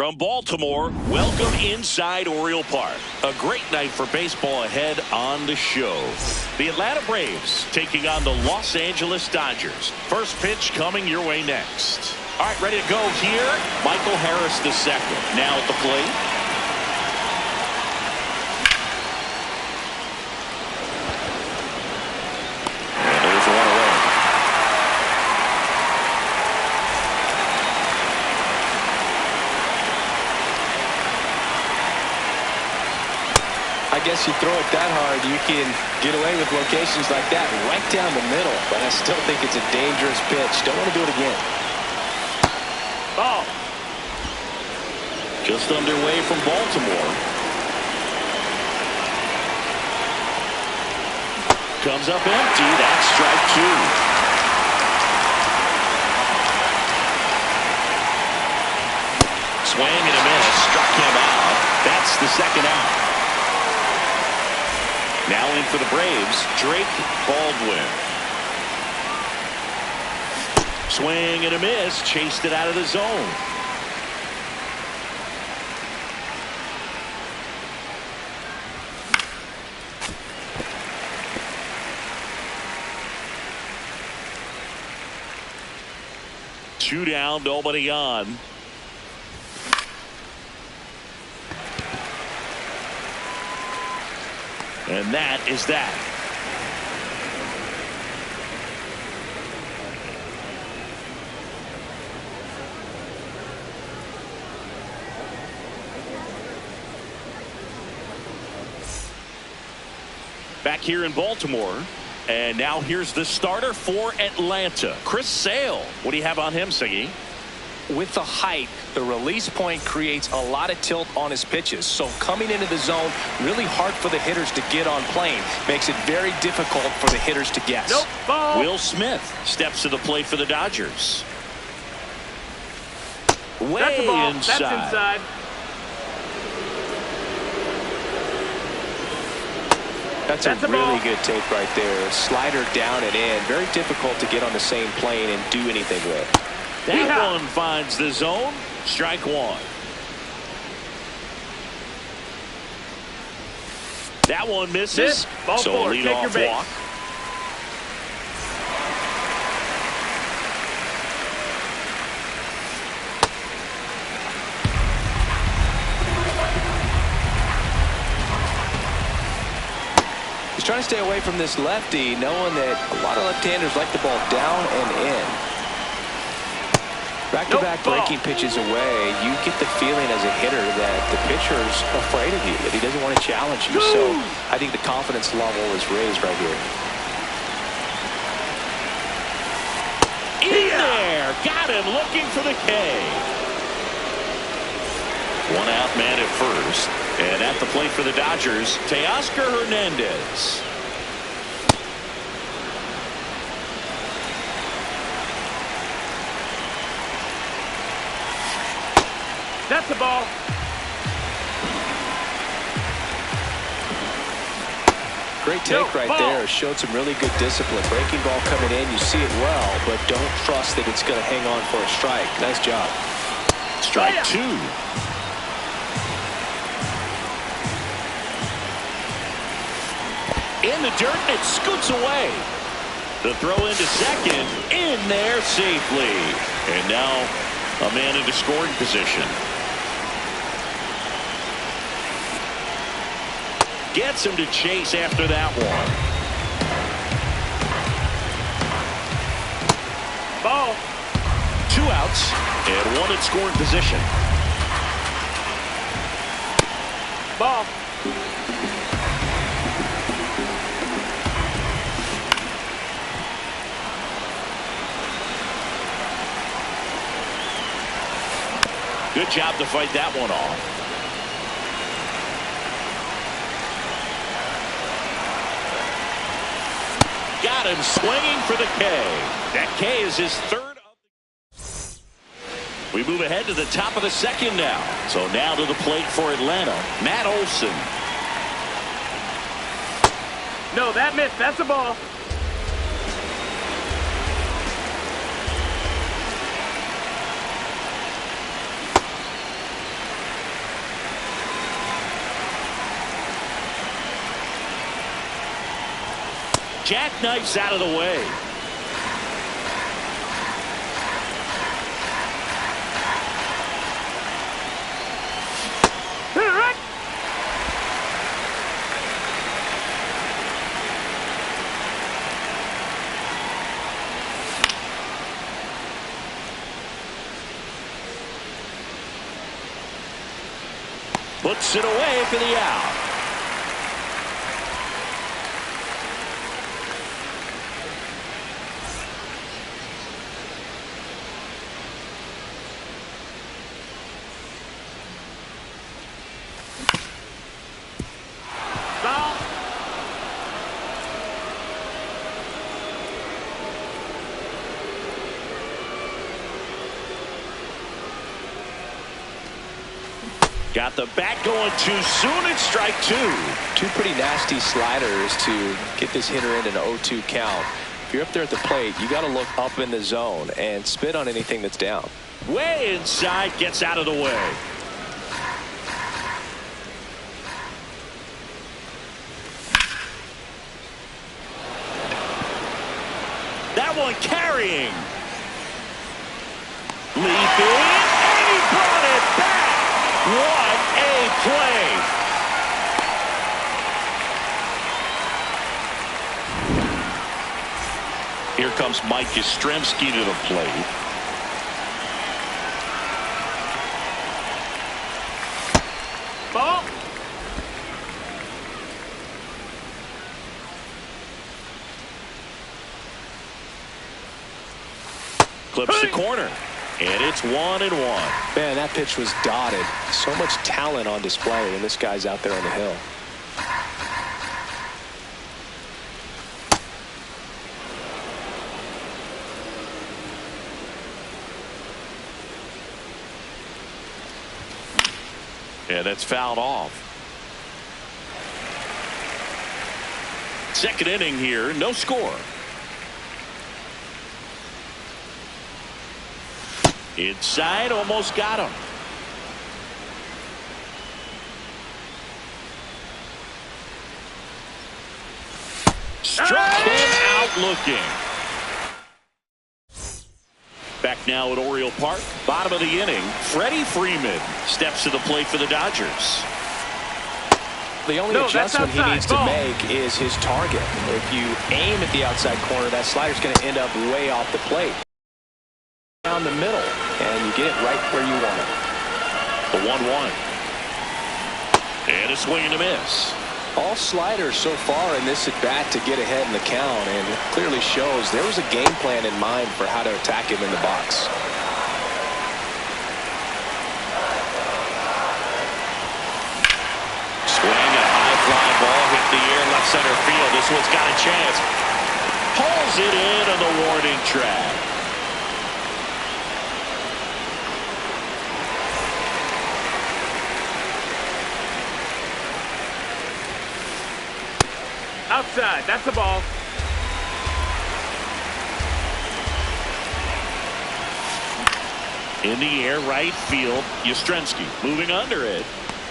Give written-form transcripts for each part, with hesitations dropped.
From Baltimore, welcome inside Oriole Park. A great night for baseball ahead on the show. The Atlanta Braves taking on the Los Angeles Dodgers. First pitch coming your way next. All right, ready to go here. Michael Harris II now at the plate. And there's one away. I guess you throw it that hard, you can get away with locations like that right down the middle. But I still think it's a dangerous pitch. Don't want to do it again. Oh. Just underway from Baltimore. Comes up empty. That's strike two. Swing and a miss. Struck him out. That's the second out. Now in for the Braves, Drake Baldwin. Swing and a miss, chased it out of the zone. Two down, nobody on. And that is that. Back here in Baltimore. And now here's the starter for Atlanta, Chris Sale. What do you have on him, Siggy? With the height, the release point creates a lot of tilt on his pitches. So coming into the zone, really hard for the hitters to get on plane. Makes it very difficult for the hitters to guess. Nope. Ball. Will Smith steps to the plate for the Dodgers. Way That's the ball. inside. That's inside. That's a really good take right there. Slider down and in. Very difficult to get on the same plane and do anything with. That one finds the zone. Strike one. That one misses. Ball so four. lead Take off your base. walk. He's trying to stay away from this lefty, knowing that a lot of left-handers like the ball down and in. Back-to-back breaking pitches away, you get the feeling as a hitter that the pitcher's afraid of you, that he doesn't want to challenge you. So I think the confidence level is raised right here. In there. Got him looking for the K. One out man at first. And at the plate for the Dodgers, Teoscar Hernandez. That's the ball. Great take right there. Showed some really good discipline. Breaking ball coming in, you see it well, but don't trust that it's going to hang on for a strike. Nice job. Strike two. in the dirt, and it scoots away. The throw into second, in there safely. And now a man into scoring position. Gets him to chase after that one. Ball. 2 outs and 1 in scoring position. Ball. Good job to fight that one off. Got him swinging for the K. That K is his 3rd. We move ahead to the top of the 2nd now. So now to the plate for Atlanta, Matt Olson. No, that missed. That's a ball. Jackknifes out of the way. Puts it away for the out. Got the bat going too soon, and strike 2. 2 pretty nasty sliders to get this hitter in an 0-2 count. If you're up there at the plate, you got to look up in the zone and spit on anything that's down. Way inside, gets out of the way. That one carrying. Leaping, and he brought it back. What a play. Here comes Mike Yastrzemski to the plate. Ball. Clips the corner. And it's 1-1. Man, that pitch was dotted. So much talent on display, and this guy's out there on the hill. Yeah, that's fouled off. 2nd inning here, no score. Inside, almost got him. Struck him out looking. Back now at Oriole Park, bottom of the inning, Freddie Freeman steps to the plate for the Dodgers. The only adjustment he needs to make is his target. If you aim at the outside corner, that slider's going to end up way off the plate. Down the middle, and you get it right where you want it. The 1-1. And a swing and a miss. All sliders so far in this at-bat to get ahead in the count, and it clearly shows there was a game plan in mind for how to attack him in the box. Swing, a high fly ball hit the air, left center field. This one's got a chance. Pulls it in on the warning track. Outside. That's the ball. In the air, right field. Yastrzemski moving under it.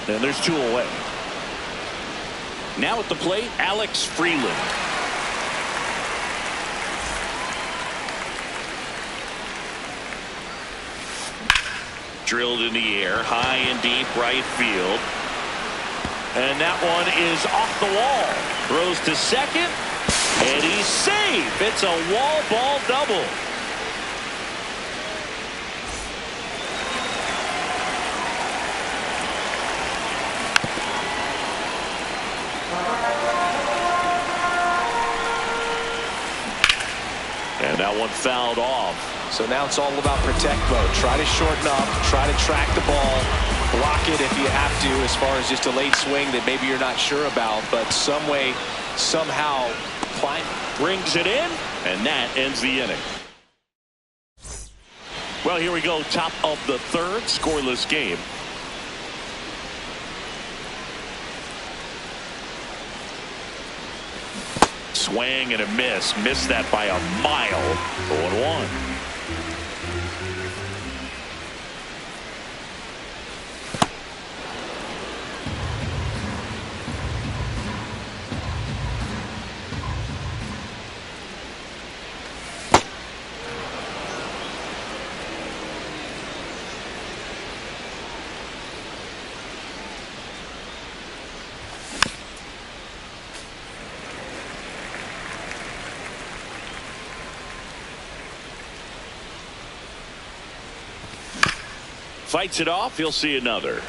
And there's 2 away. Now at the plate, Alex Freeland. Drilled in the air, high and deep right field. And that one is off the wall. Throws to second, and he's safe. It's a wall ball double. And that one fouled off. So now it's all about protect mode. Try to shorten up, try to track the ball, block it if you have to, as far as just a late swing that maybe you're not sure about, but some way, somehow, climb. Brings it in, and that ends the inning. Well, here we go, top of the third, scoreless game. Swing and a miss. Missed that by a mile. 0-1. Fights it off. He'll see another.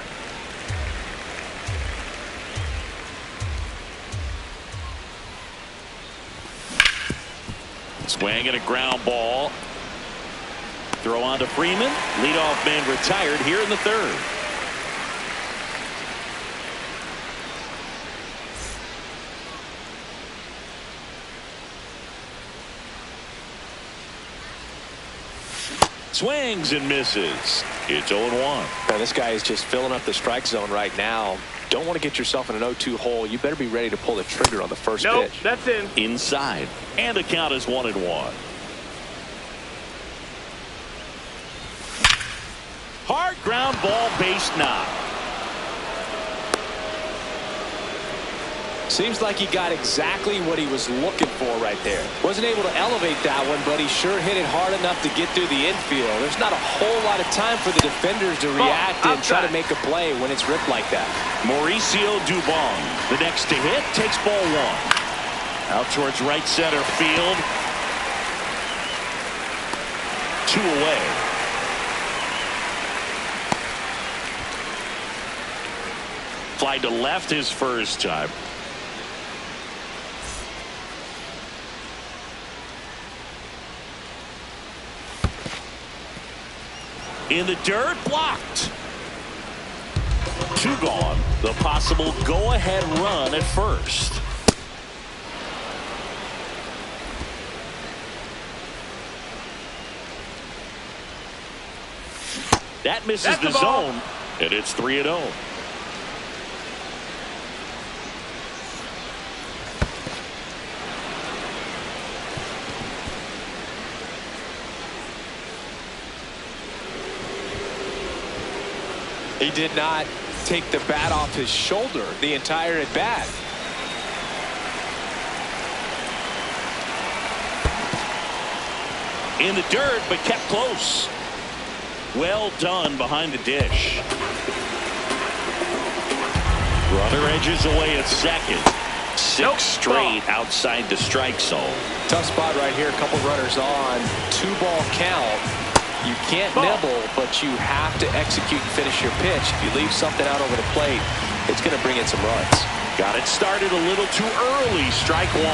Swing and a ground ball. Throw on to Freeman. Leadoff man retired here in the third. Swings and misses. It's 0-1. Now this guy is just filling up the strike zone right now. Don't want to get yourself in an 0-2 hole. You better be ready to pull the trigger on the first pitch. That's in. Inside. And the count is 1-1. Hard ground ball, base knock. Seems like he got exactly what he was looking for right there. Wasn't able to elevate that one, but he sure hit it hard enough to get through the infield. There's not a whole lot of time for the defenders to react and try to make a play when it's ripped like that. Mauricio Dubon, the next to hit, takes ball one. Out towards right center field. 2 away. Fly to left his first time. In the dirt, blocked. 2 gone. The possible go-ahead run at first. That misses the zone, and it's 3-0. He did not take the bat off his shoulder the entire at bat. In the dirt, but kept close. Well done behind the dish. Runner edges away at second. 6 straight outside the strike zone. Tough spot right here. A couple runners on. 2-ball count. You can't nibble, but you have to execute and finish your pitch. If you leave something out over the plate, it's going to bring in some runs. Got it started a little too early. Strike 1.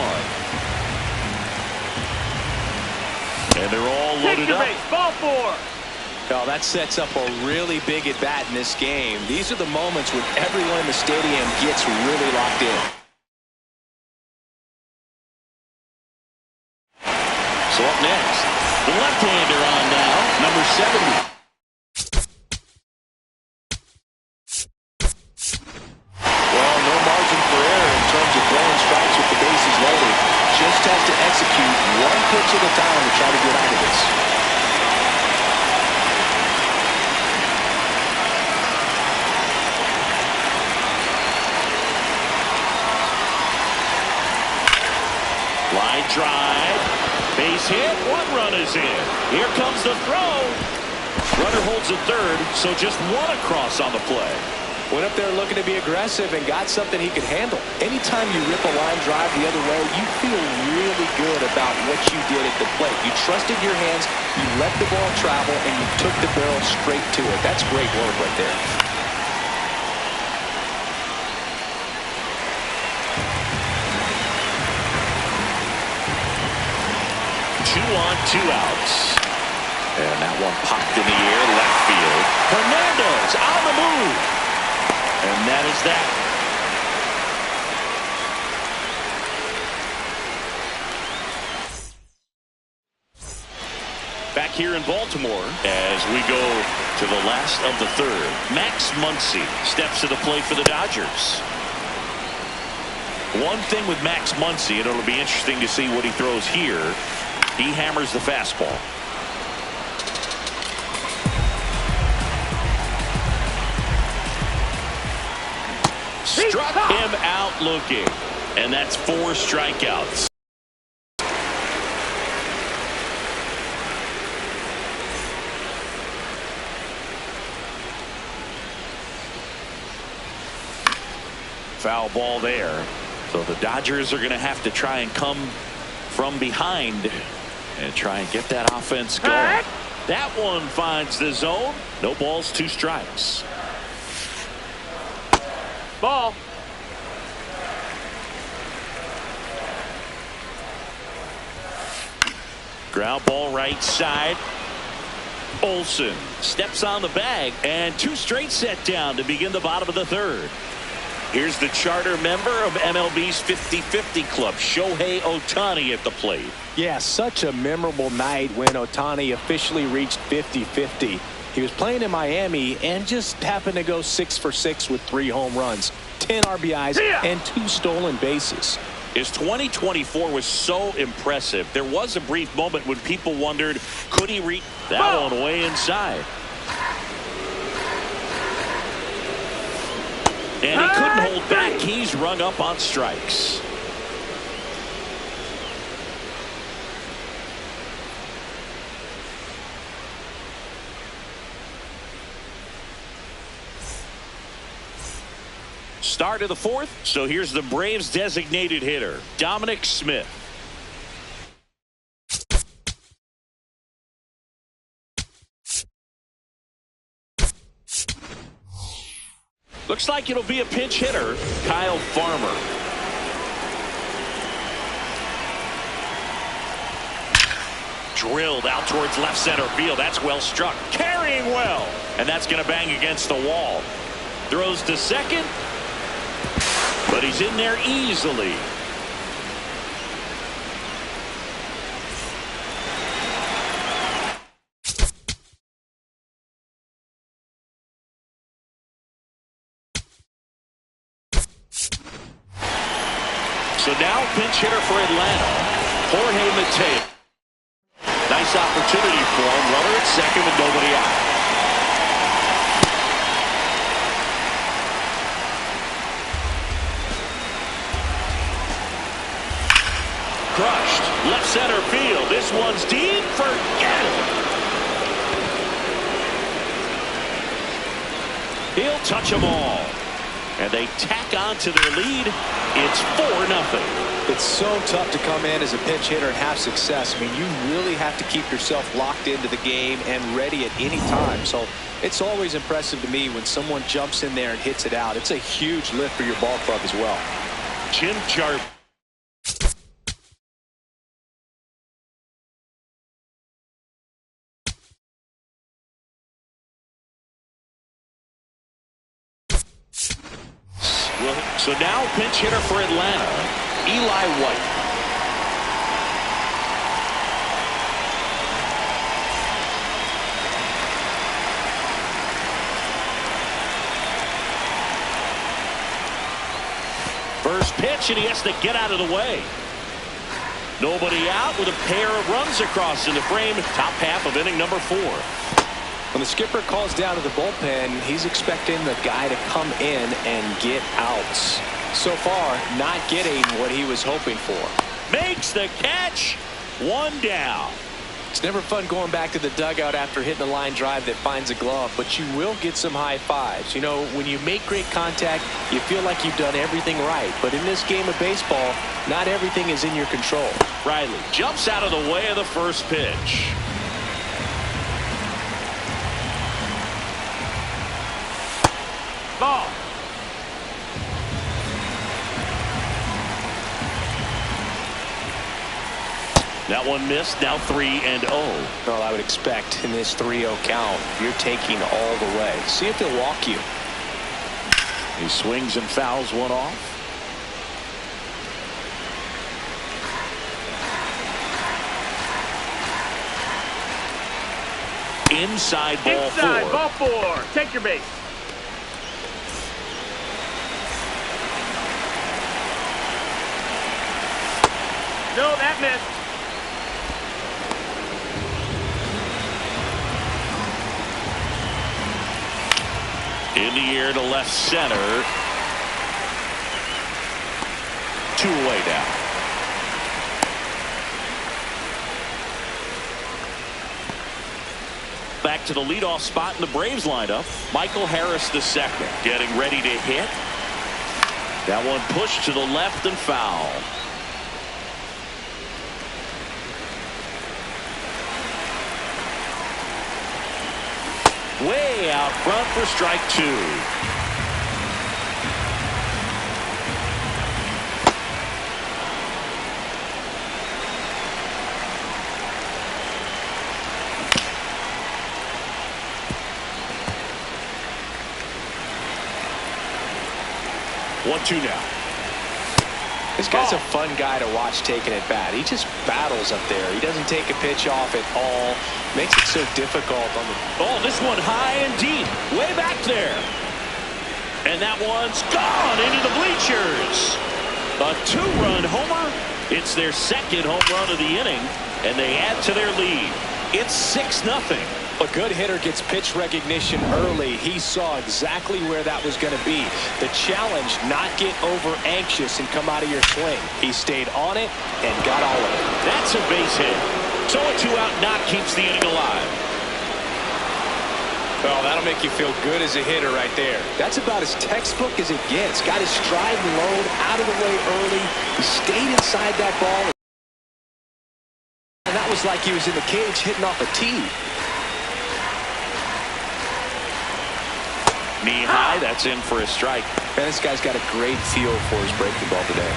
And they're all loaded up. Ball 4. Oh, that sets up a really big at bat in this game. These are the moments when everyone in the stadium gets really locked in. So up next, the left-hander on now, number 70. Well, no margin for error in terms of throwing strikes with the bases loaded. Just has to execute one pitch at a time to try to get out of this. drive. Base hit. One run is in. Here comes the throw. Runner holds at third, so just one across on the play. Went up there looking to be aggressive and got something he could handle. Anytime you rip a line drive the other way, you feel really good about what you did at the plate. You trusted your hands, you let the ball travel, and you took the barrel straight to it. That's great work right there. Two on, two outs. And that one popped in the air, left field. Hernandez on the move. And that is that. Back here in Baltimore as we go to the last of the third. Max Muncy steps to the plate for the Dodgers. One thing with Max Muncy, and it'll be interesting to see what he throws here. He hammers the fastball. Struck him out looking. And that's 4 strikeouts. Foul ball there. So the Dodgers are going to have to try and come from behind and try and get that offense going. That one finds the zone. No balls, 2 strikes. Ball. Ground ball right side. Olsen steps on the bag, and 2 straight set down to begin the bottom of the third. Here's the charter member of MLB's 50-50 club, Shohei Ohtani at the plate. Yeah, such a memorable night when Ohtani officially reached 50-50. He was playing in Miami and just happened to go 6 for 6 with 3 home runs, 10 RBIs, and 2 stolen bases. His 2024 was so impressive. There was a brief moment when people wondered, could he reach that one way inside? And he couldn't hold back. He's rung up on strikes. Start of the fourth. So here's the Braves designated hitter, Dominic Smith. Looks like it'll be a pinch hitter, Kyle Farmer. Drilled out towards left center field. That's well struck. Carrying well. And that's going to bang against the wall. Throws to second. But he's in there easily. So now pinch hitter for Atlanta, Jorge Mateo. Nice opportunity for him. Runner at second with nobody out. Crushed. Left center field. This one's deep. Forget it. He'll touch them all. And they tack on to their lead. It's 4-0. It's so tough to come in as a pinch hitter and have success. I mean, you really have to keep yourself locked into the game and ready at any time. So it's always impressive to me when someone jumps in there and hits it out. It's a huge lift for your ball club as well. Jim Jarvis. So now pinch hitter for Atlanta, Eli White. First pitch, and he has to get out of the way. Nobody out with a pair of runs across in the frame. Top half of inning number 4. When the skipper calls down to the bullpen, he's expecting the guy to come in and get outs. So far, not getting what he was hoping for. Makes the catch. One down. It's never fun going back to the dugout after hitting a line drive that finds a glove, but you will get some high fives. You know, when you make great contact, you feel like you've done everything right. But in this game of baseball, not everything is in your control. Riley jumps out of the way of the first pitch. Ball. That one missed. Now 3-0. Well, I would expect in this 3-0 count, you're taking all the way. See if they'll walk you. He swings and fouls one off. Inside ball four. Take your base. No, that missed. In the air to left center. 2 away now. Back to the leadoff spot in the Braves lineup. Michael Harris II getting ready to hit. That one pushed to the left and foul. Way out front for strike 2. One, 2 now. This guy's a fun guy to watch taking at bat. He just battles up there. He doesn't take a pitch off at all. Makes it so difficult on the... Oh, this one high and deep. Way back there. And that one's gone into the bleachers. A 2-run homer. It's their second home run of the inning, and they add to their lead. It's 6-0. A good hitter gets pitch recognition early. He saw exactly where that was going to be. The challenge, not get over anxious and come out of your swing. He stayed on it and got all of it. That's a base hit. So a 2-out knock keeps the inning alive. Well, that'll make you feel good as a hitter right there. That's about as textbook as it gets. Got his stride and load out of the way early. He stayed inside that ball. And that was like he was in the cage hitting off a tee. Knee high, that's in for a strike. Man, this guy's got a great feel for his breaking ball today.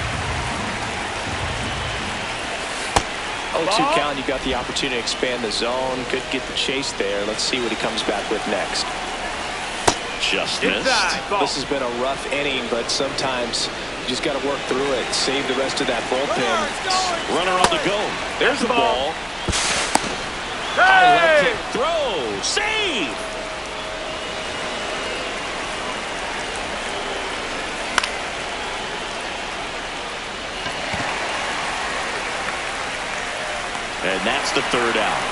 0-2 count, you got the opportunity to expand the zone. Could get the chase there. Let's see what he comes back with next. Just missed. This has been a rough inning, but sometimes you just got to work through it. Save the rest of that bullpen. Runner on the go. There's the ball. Hey! Left kick throw. Save! And that's the 3rd out.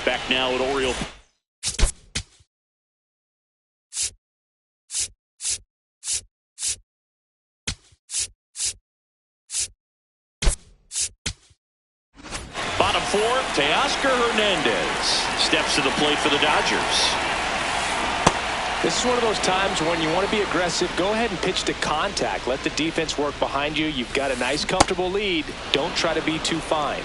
Back now at Oriole. Bottom 4, Teoscar Hernandez steps to the plate for the Dodgers. This is one of those times when you want to be aggressive. Go ahead and pitch to contact. Let the defense work behind you. You've got a nice, comfortable lead. Don't try to be too fine.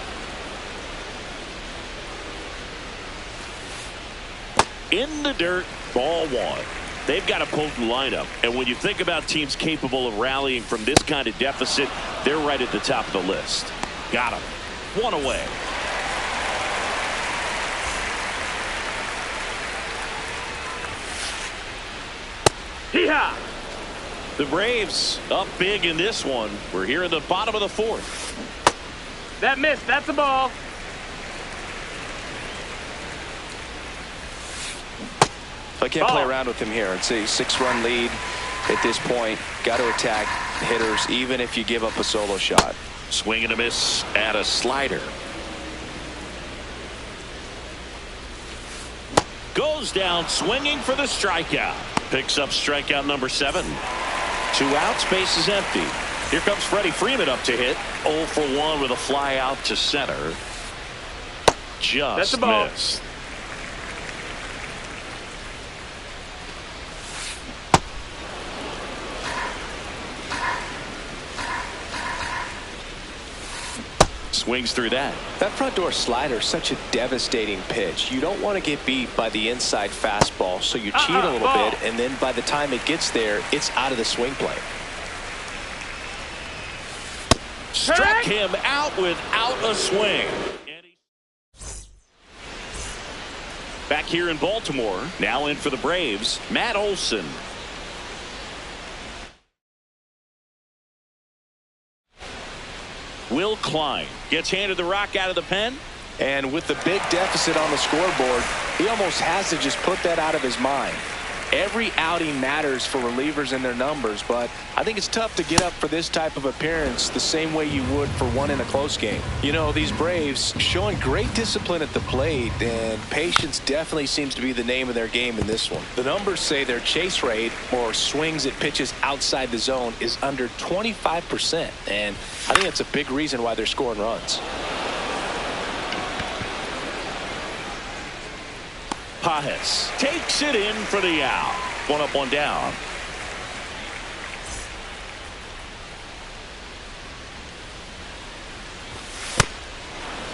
In the dirt, ball 1. They've got a potent lineup. And when you think about teams capable of rallying from this kind of deficit, they're right at the top of the list. Got him. 1 away. Hee-haw! The Braves up big in this one. We're here in the bottom of the 4th. That missed. That's a ball. I can't play around with him here. It's a 6-run lead at this point. Got to attack hitters even if you give up a solo shot. Swing and a miss at a slider. Goes down swinging for the strikeout. Picks up strikeout number 7. 2 outs, base is empty. Here comes Freddie Freeman up to hit. 0 for 1 with a fly out to center. Just missed. Swings through that. That front door slider is such a devastating pitch. You don't want to get beat by the inside fastball, so you cheat a little bit, and then by the time it gets there, it's out of the swing plane. Struck him out without a swing. Back here in Baltimore, now in for the Braves, Matt Olson. Will Klein gets handed the rock out of the pen. And with the big deficit on the scoreboard, he almost has to just put that out of his mind. Every outing matters for relievers and their numbers, but I think it's tough to get up for this type of appearance the same way you would for one in a close game. You know, these Braves showing great discipline at the plate, and patience definitely seems to be the name of their game in this one. The numbers say their chase rate, or swings at pitches outside the zone, is under 25%, and I think that's a big reason why they're scoring runs. Pajes takes it in for the out. 1 up, 1 down.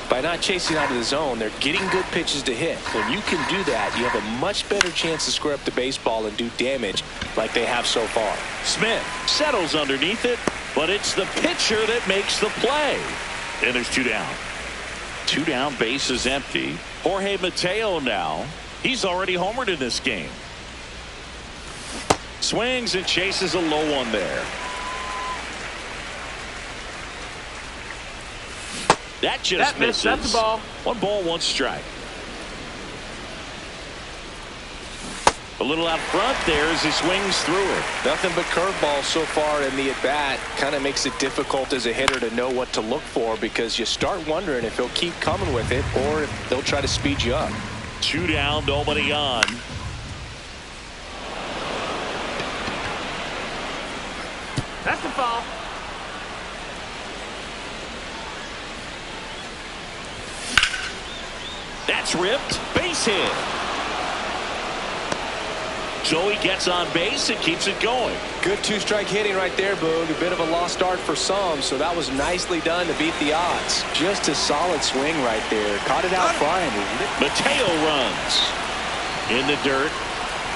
By not chasing out of the zone, they're getting good pitches to hit. When you can do that, you have a much better chance to square up the baseball and do damage like they have so far. Smith settles underneath it, but it's the pitcher that makes the play. And there's 2 down. 2 down, base is empty. Jorge Mateo now. He's already homered in this game. Swings and chases a low one there. That just misses. That's a ball. 1 ball, 1 strike. A little out front there as he swings through it. Nothing but curveballs so far in the at-bat. Kind of makes it difficult as a hitter to know what to look for, because you start wondering if he'll keep coming with it or if they'll try to speed you up. 2 down, nobody on. That's a foul. That's ripped. Base hit. So he gets on base and keeps it going. Good 2-strike hitting right there, Boog. A bit of a lost start for some, so that was nicely done to beat the odds. Just a solid swing right there. Caught it out flying. Mateo runs in the dirt,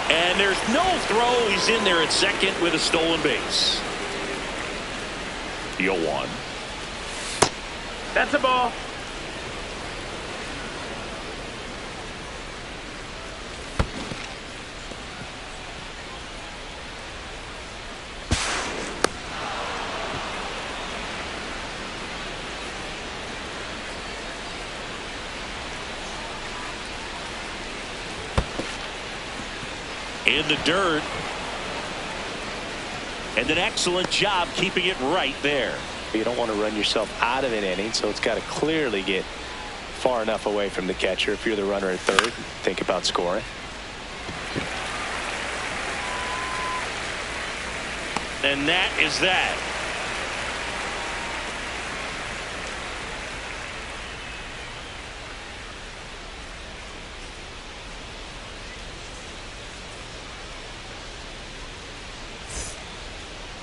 and there's no throw. He's in there at second with a stolen base. 0-1. That's a ball. In the dirt, and an excellent job keeping it right there. You don't want to run yourself out of an inning, so it's got to clearly get far enough away from the catcher. If you're the runner at third, think about scoring. And that is that.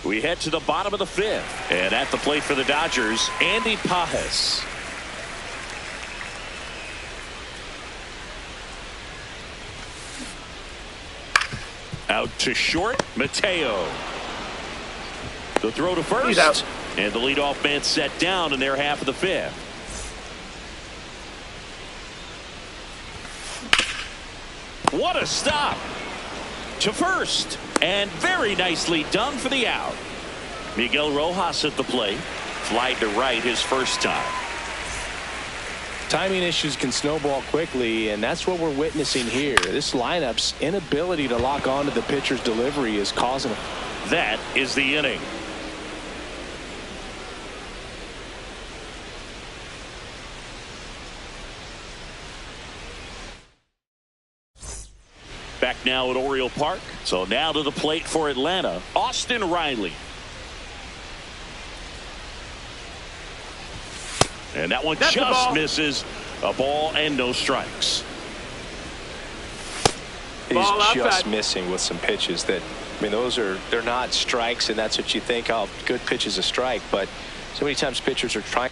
We head to the bottom of the 5th, and at the plate for the Dodgers, Andy Pajes. Out to short, Mateo. The throw to first. He's out. And the leadoff man set down in their half of the 5th. What a stop. To first. And very nicely done for the out. Miguel Rojas at the plate. Fly to right his first time. Timing issues can snowball quickly, and that's what we're witnessing here. This lineup's inability to lock onto the pitcher's delivery is causing. That is the inning. now at Oriole Park. So now to the plate for Atlanta, Austin Riley. And that one just misses. A ball and no strikes. He's just missing with some pitches that, I mean, they're not strikes, and that's what you think, oh, good pitch is a strike, but so many times pitchers are trying.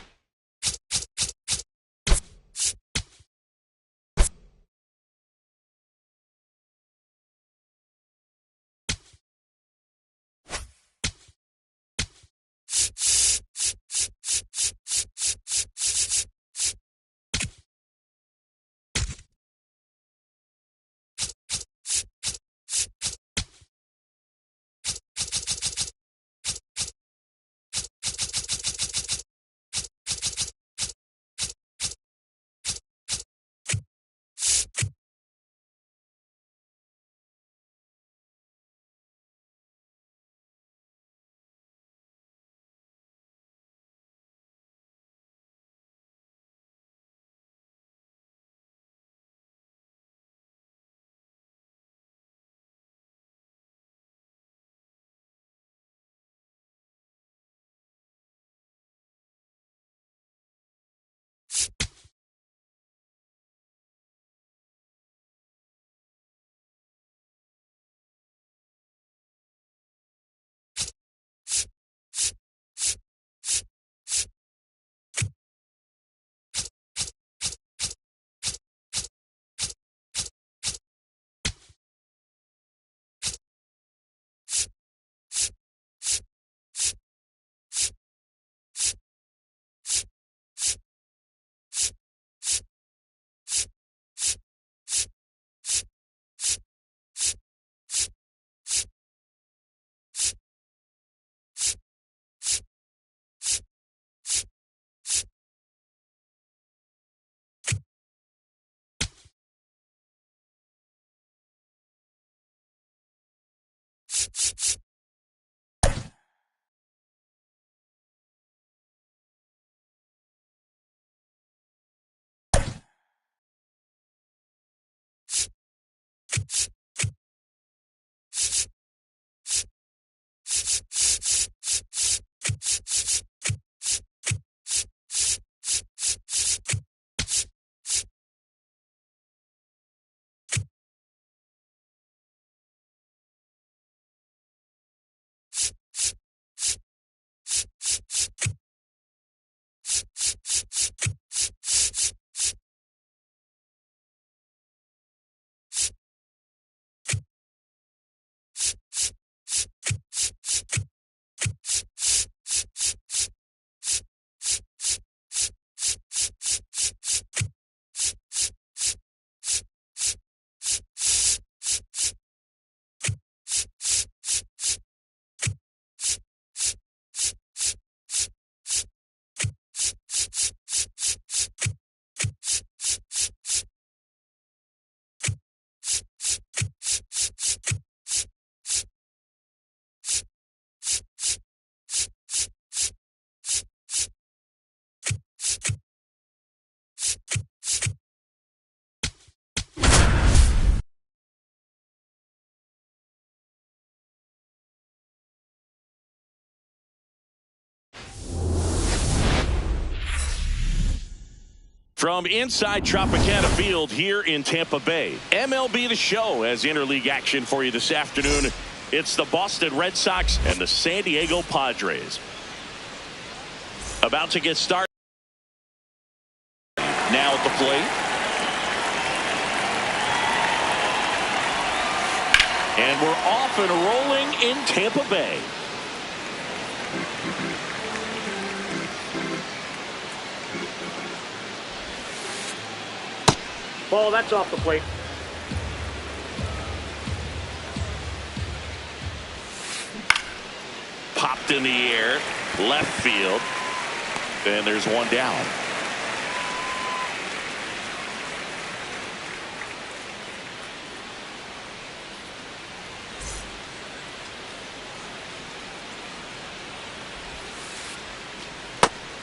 From inside Tropicana Field here in Tampa Bay, MLB The Show has interleague action for you this afternoon. It's the Boston Red Sox and the San Diego Padres. About to get started. Now at the plate. And we're off and rolling in Tampa Bay. Ball, that's off the plate. Popped in the air, left field. And there's one down.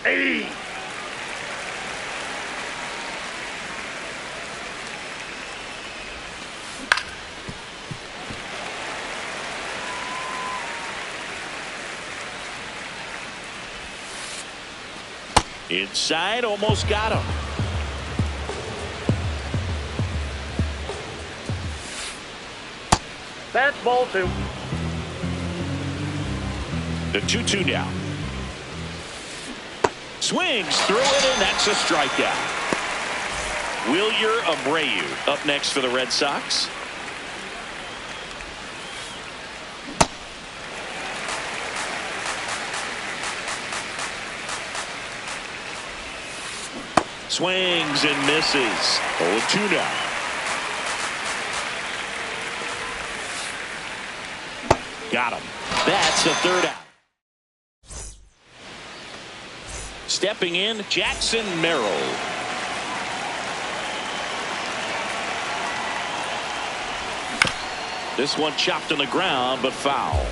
Hey! Inside, almost got him. That's ball 2. The 2-2 now. Swings through it, and that's a strikeout. Wilyer Abreu up next for the Red Sox. Swings and misses. 0-2 now. Got him. That's the third out. Stepping in, Jackson Merrill. This one chopped on the ground, but foul.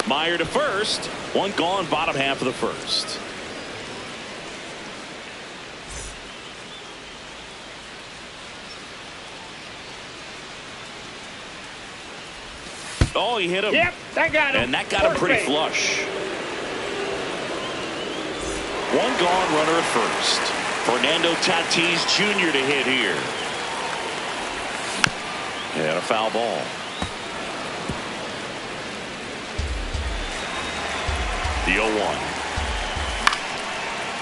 Meyer to first. One gone, bottom half of the first. Oh, he hit him. Yep, that got him. And that got him pretty flush. One gone, runner at first. Fernando Tatis Jr. to hit here. And a foul ball. The 0-1.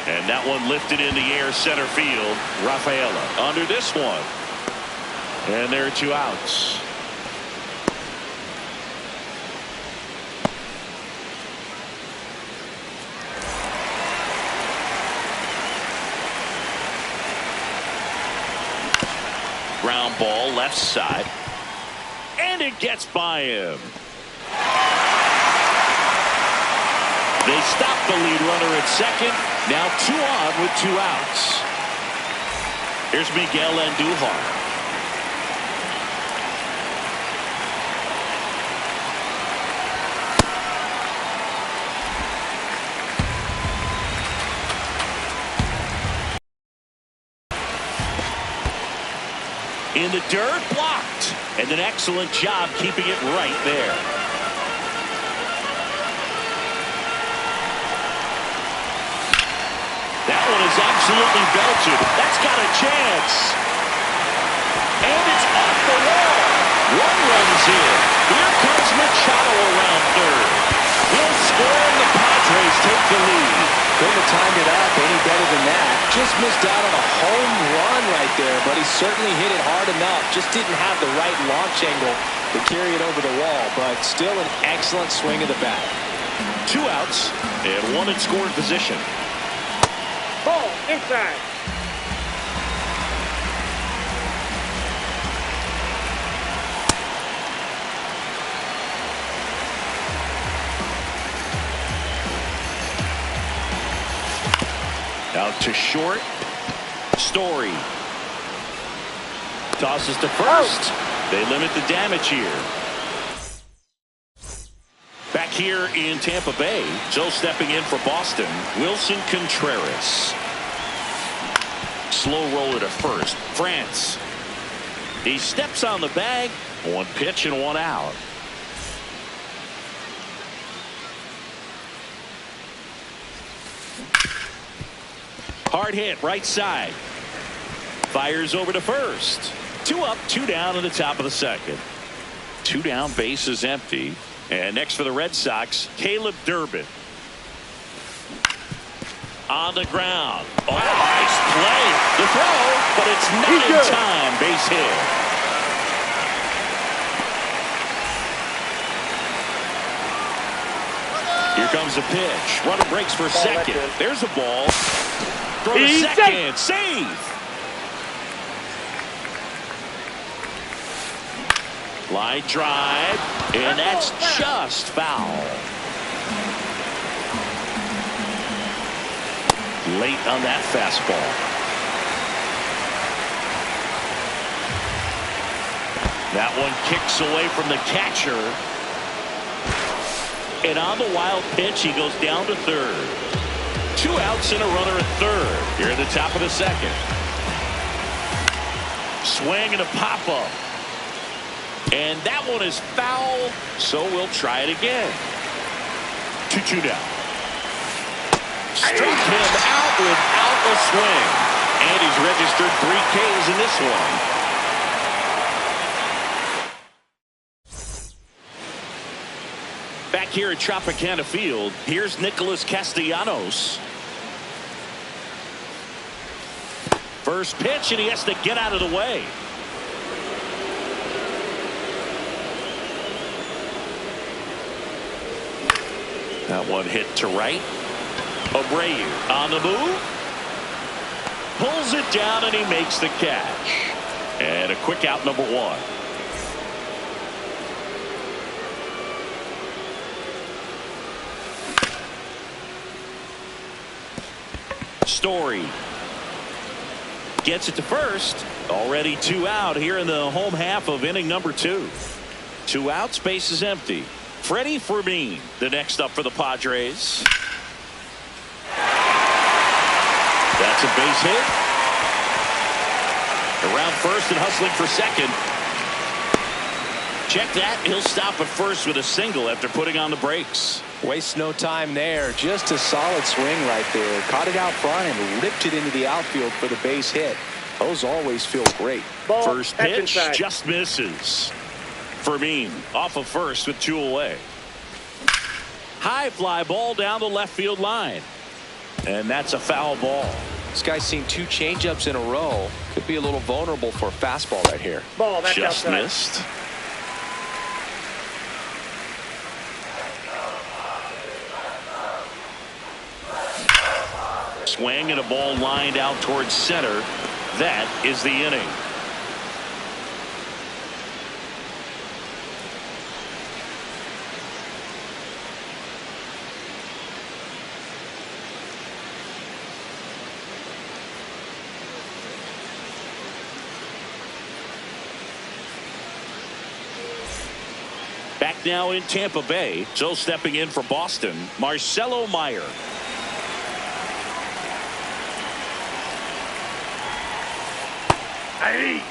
And that one lifted in the air center field. Rafaela under this one. And there are 2 outs. Ground ball left side. And it gets by him. They stop the lead runner at second. Now 2 on with 2 outs. Here's Miguel Andujar. In the dirt, blocked. And an excellent job keeping it right there. That one is absolutely belted. That's got a chance. And it's off the wall. 1 runs in. Here comes Machado around third. Will score and the Padres take the lead. Couldn't have timed it up any better than that. Just missed out on a home run right there, but he certainly hit it hard enough. Just didn't have the right launch angle to carry it over the wall, but still an excellent swing of the bat. 2 outs and 1 in scoring position. Ball inside. Out to short. Story tosses to first. They limit the damage here. Back here in Tampa Bay, so stepping in for Boston, Wilson Contreras. Slow roller to first. France. He steps on the bag. 1 pitch and 1 out. Hard hit right side. Fires over to first. 2 up, 2 down in the top of the second. 2 down, base is empty. And next for the Red Sox, Caleb Durbin. On the ground. Oh, nice play. The throw, but it's not in time. Base hit. Here comes the pitch. Runner breaks for second. There's a ball. Throw to second. Save. Line drive. And that's just foul. Late on that fastball. That one kicks away from the catcher. And on the wild pitch, he goes down to third. 2 outs and a runner at third. Here at the top of the second. Swing and a pop-up. And that one is foul, so we'll try it again. 2-2 now. Struck him out without a swing. And he's registered 3 Ks in this one. Back here at Tropicana Field, here's Nicholas Castellanos. First pitch, and he has to get out of the way. That one hit to right. Abreu on the move. Pulls it down, and he makes the catch. And a quick out, number 1. Story gets it to first. Already 2 out here in the home half of inning number 2. 2 outs, base is empty. Freddie Fermin, the next up for the Padres. That's a base hit. Around first and hustling for second. Check that. He'll stop at first with a single after putting on the brakes. Waste no time there. Just a solid swing right there. Caught it out front and ripped it into the outfield for the base hit. Those always feel great. Ball, first pitch inside. just misses. Fermin off of first with 2 away. High fly ball down the left field line. And that's a foul ball. This guy's seen 2 changeups in a row. Could be a little vulnerable for a fastball right here. Ball, that's just outside. missed. Swing and a ball lined out towards center. That is the inning. Back now in Tampa Bay. So stepping in for Boston, Marcelo Meyer. Hey.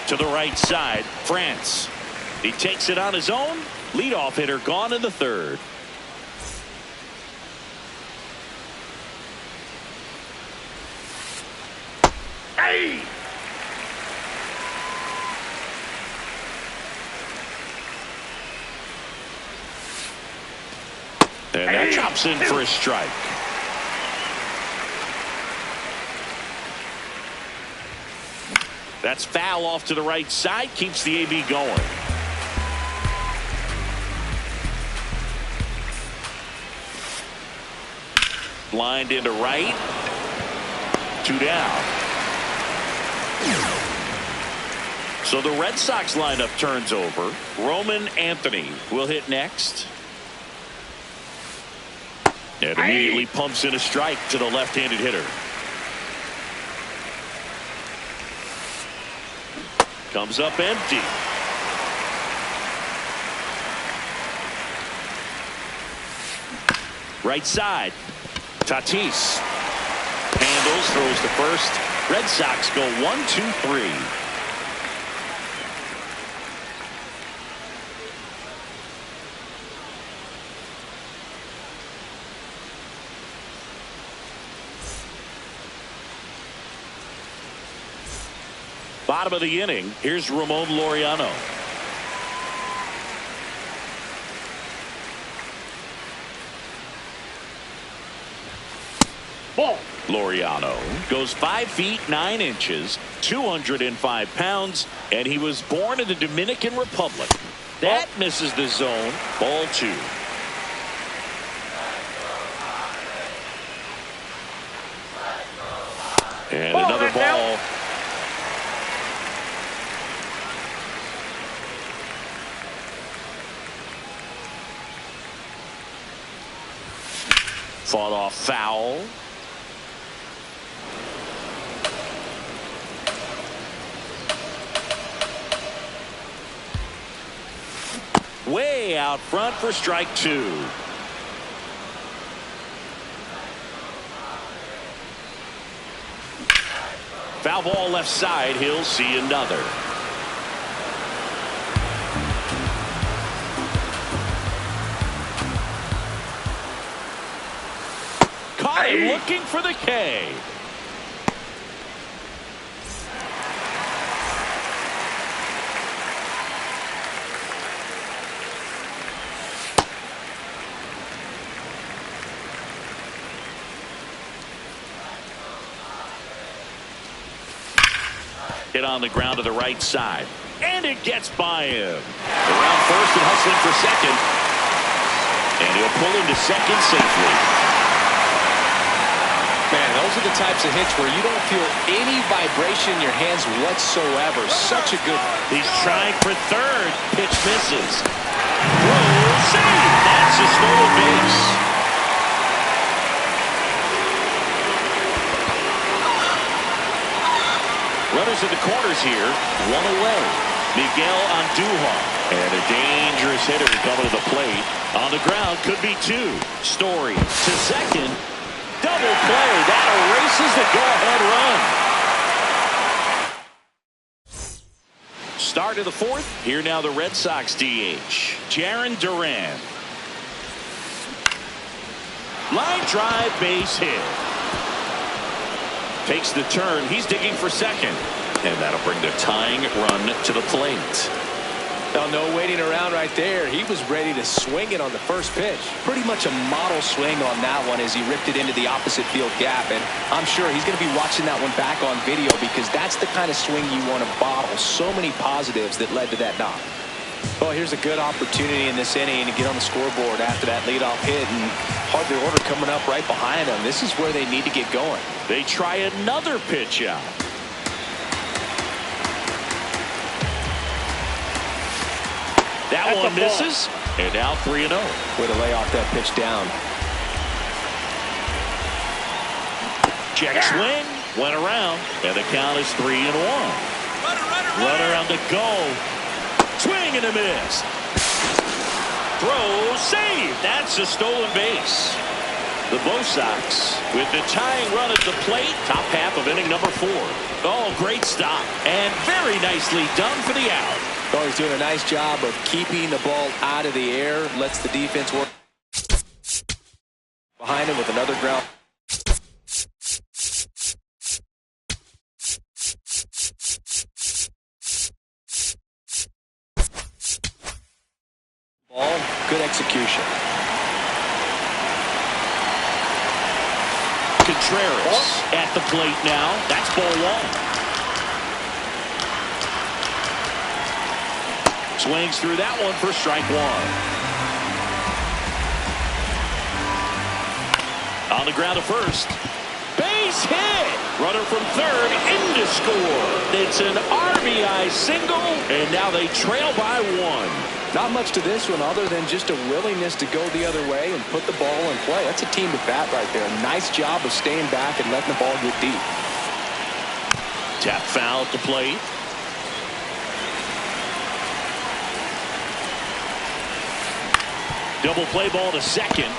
To the right side, France. He takes it on his own. Leadoff hitter gone in the 3rd. Hey. And that drops in for a strike. That's foul off to the right side. Keeps the AB going. Blind into right. 2 down. So the Red Sox lineup turns over. Roman Anthony will hit next. And immediately pumps in a strike to the left-handed hitter. Comes up empty. Right side. Tatis handles, throws to first. Red Sox go 1-2-3. Bottom of the inning. Here's Ramon Laureano. Ball. Laureano goes 5 feet 9 inches, 205 pounds, and he was born in the Dominican Republic. That misses the zone. Ball 2. And another ball. Fought off foul. Way out front for strike 2. Foul ball left side. He'll see another. Caught him looking for the K. Hit on the ground to the right side. And it gets by him. Around first and hustling for second. And he'll pull him to second safely. Man, those are the types of hits where you don't feel any vibration in your hands whatsoever. Such a good. He's trying for third. Pitch misses. Whoa, save. That's a stolen base. Runners in the corners here. One away. Miguel Andujar. And a dangerous hitter coming to the plate. On the ground, could be two. Story to second. Double play. That erases the go-ahead run. Start of the fourth. Here now the Red Sox DH. Jarren Duran. Line drive, base hit. Takes the turn. He's digging for second. And that'll bring the tying run to the plate. Oh, no waiting around right there. He was ready to swing it on the first pitch. Pretty much a model swing on that one as he ripped it into the opposite field gap. And I'm sure he's going to be watching that one back on video because that's the kind of swing you want to bottle. So many positives that led to that knock. Well, here's a good opportunity in this inning to get on the scoreboard after that leadoff hit, and hardly order coming up right behind them. This is where they need to get going. They try another pitch out. That one misses, and now 3-0. Way to lay off that pitch down. Check swing, went around, and the count is 3-1. Runner on the go. Swing and a miss. Throw, save. That's a stolen base. The Bo Sox with the tying run at the plate. Top half of inning number 4. Oh, great stop. And very nicely done for the out. Oh, he's doing a nice job of keeping the ball out of the air. Lets the defense work behind him with another ground. Ball, good execution. Contreras at the plate now. That's ball 1. Swings through that one for strike 1. On the ground to first. Base hit. Runner from third in to score. It's an RBI single, and now they trail by 1. Not much to this one other than just a willingness to go the other way and put the ball in play. That's a team at bat right there. Nice job of staying back and letting the ball get deep. Tap foul at the plate. Double play ball to second.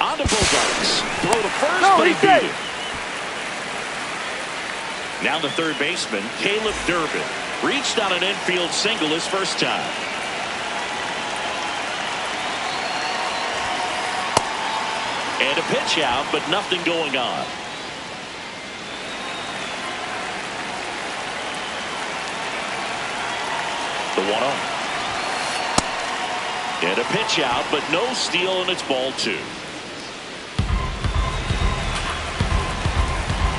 On to Bogarts. Throw to first, but he beat it. Now the third baseman, Caleb Durbin. Reached on an infield single his first time. And a pitch out, but nothing going on. The 1-0. And a pitch out, but no steal, and it's ball 2.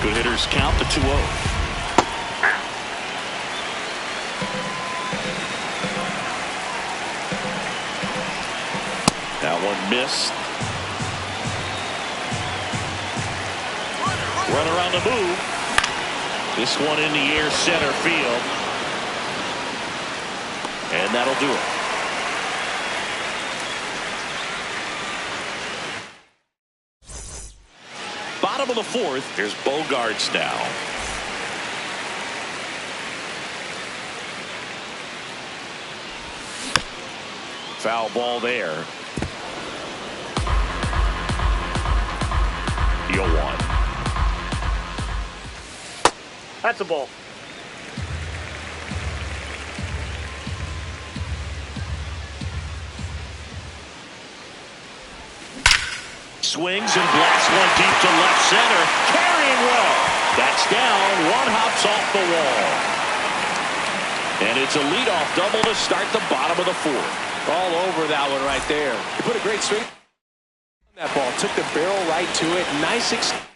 Good hitters count the 2-0. That one missed. Runner on the move. This one in the air, center field. And that'll do it. Bottom of the 4th. Here's Bogarts now. Foul ball there. That's a ball. Swings and blasts one deep to left center. Carrying well. That's down. One hops off the wall. And it's a leadoff double to start the bottom of the fourth. All over that one right there. He put a great swing on that ball. Took the barrel right to it. Nice extension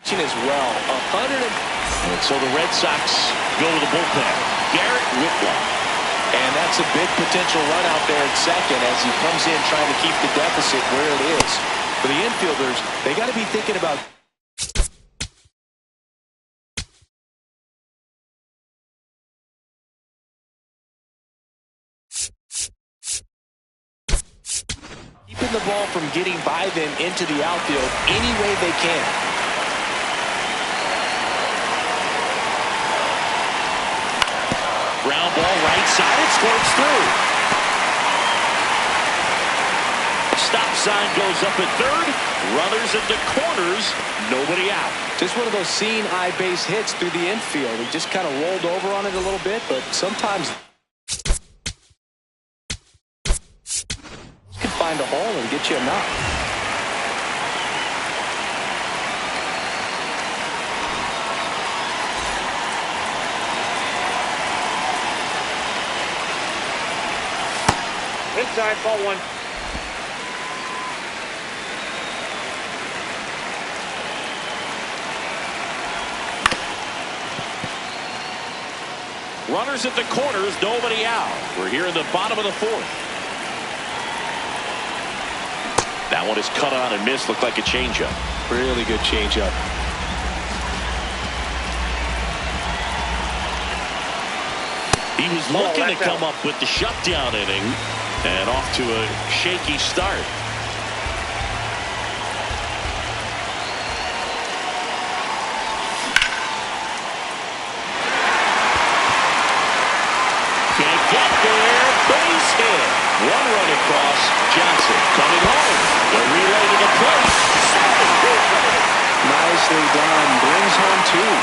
as well. 100. And so the Red Sox go to the bullpen. Garrett Whitlock. And that's a big potential run out there at second as he comes in trying to keep the deficit where it is. For the infielders, they got to be thinking about keeping the ball from getting by them into the outfield any way they can. Ground ball right side. It scores through. Stop sign goes up at third. Runners at the corners. Nobody out. Just one of those seeing eye base hits through the infield. He just kind of rolled over on it a little bit, but sometimes you can find a hole and get you a knock. Inside, ball one. Runners at the corners, nobody out. We're here in the bottom of the fourth. That one is cut on and missed. Looked like a changeup. Really good changeup. He was looking to come up with the shutdown inning and off to a shaky start. Can't get there. Base hit. One run across. Johnson coming home. The relay to the plate. Nicely done. Brings home two.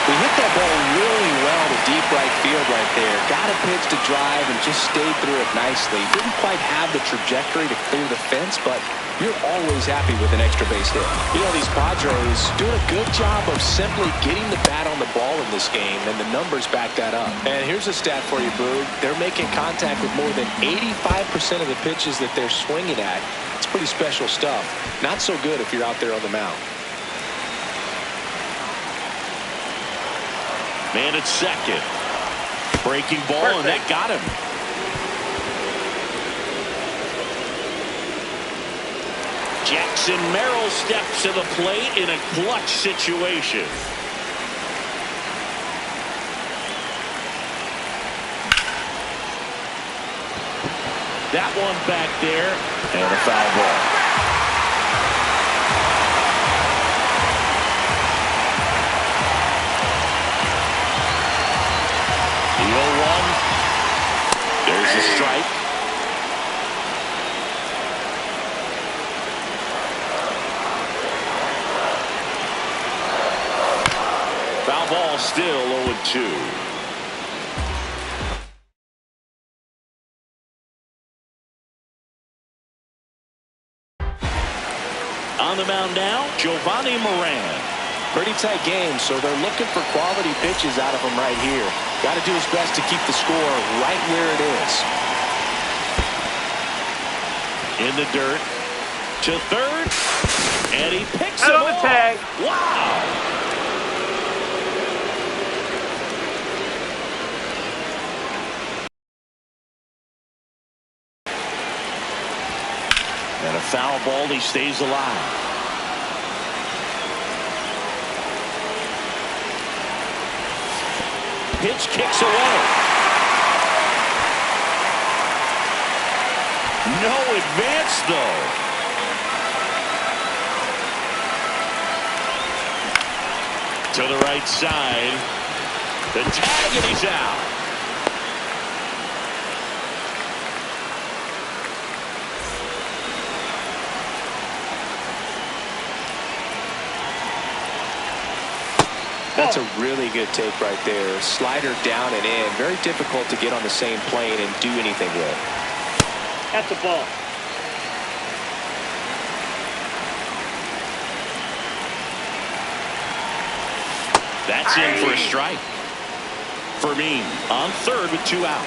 We hit that ball really well to deep right field right there. Got a pitch to drive and just stayed through it nicely. Didn't quite have the trajectory to clear the fence, but you're always happy with an extra base hit. You know, these Padres doing a good job of simply getting the bat on the ball in this game, and the numbers back that up. And here's a stat for you, Boog. They're making contact with more than 85% of the pitches that they're swinging at. It's pretty special stuff. Not so good if you're out there on the mound. Man at second. Breaking ball, and that got him. Jackson Merrill steps to the plate in a clutch situation. That one back there, and a foul ball. The 0-1. There's the strike. Foul ball, still 0-2. On the mound now, Giovanni Moran. Pretty tight game, so they're looking for quality pitches out of him right here. Got to do his best to keep the score right where it is. In the dirt to third, and he picks him on the tag. Wow! And a foul ball, he stays alive. Pitch kicks away. No advance, though. To the right side. The tag, and he's out. That's a really good take right there. Slider down and in. Very difficult to get on the same plane and do anything with. That's a ball. That's in for a strike. Fermin on third with 2 out.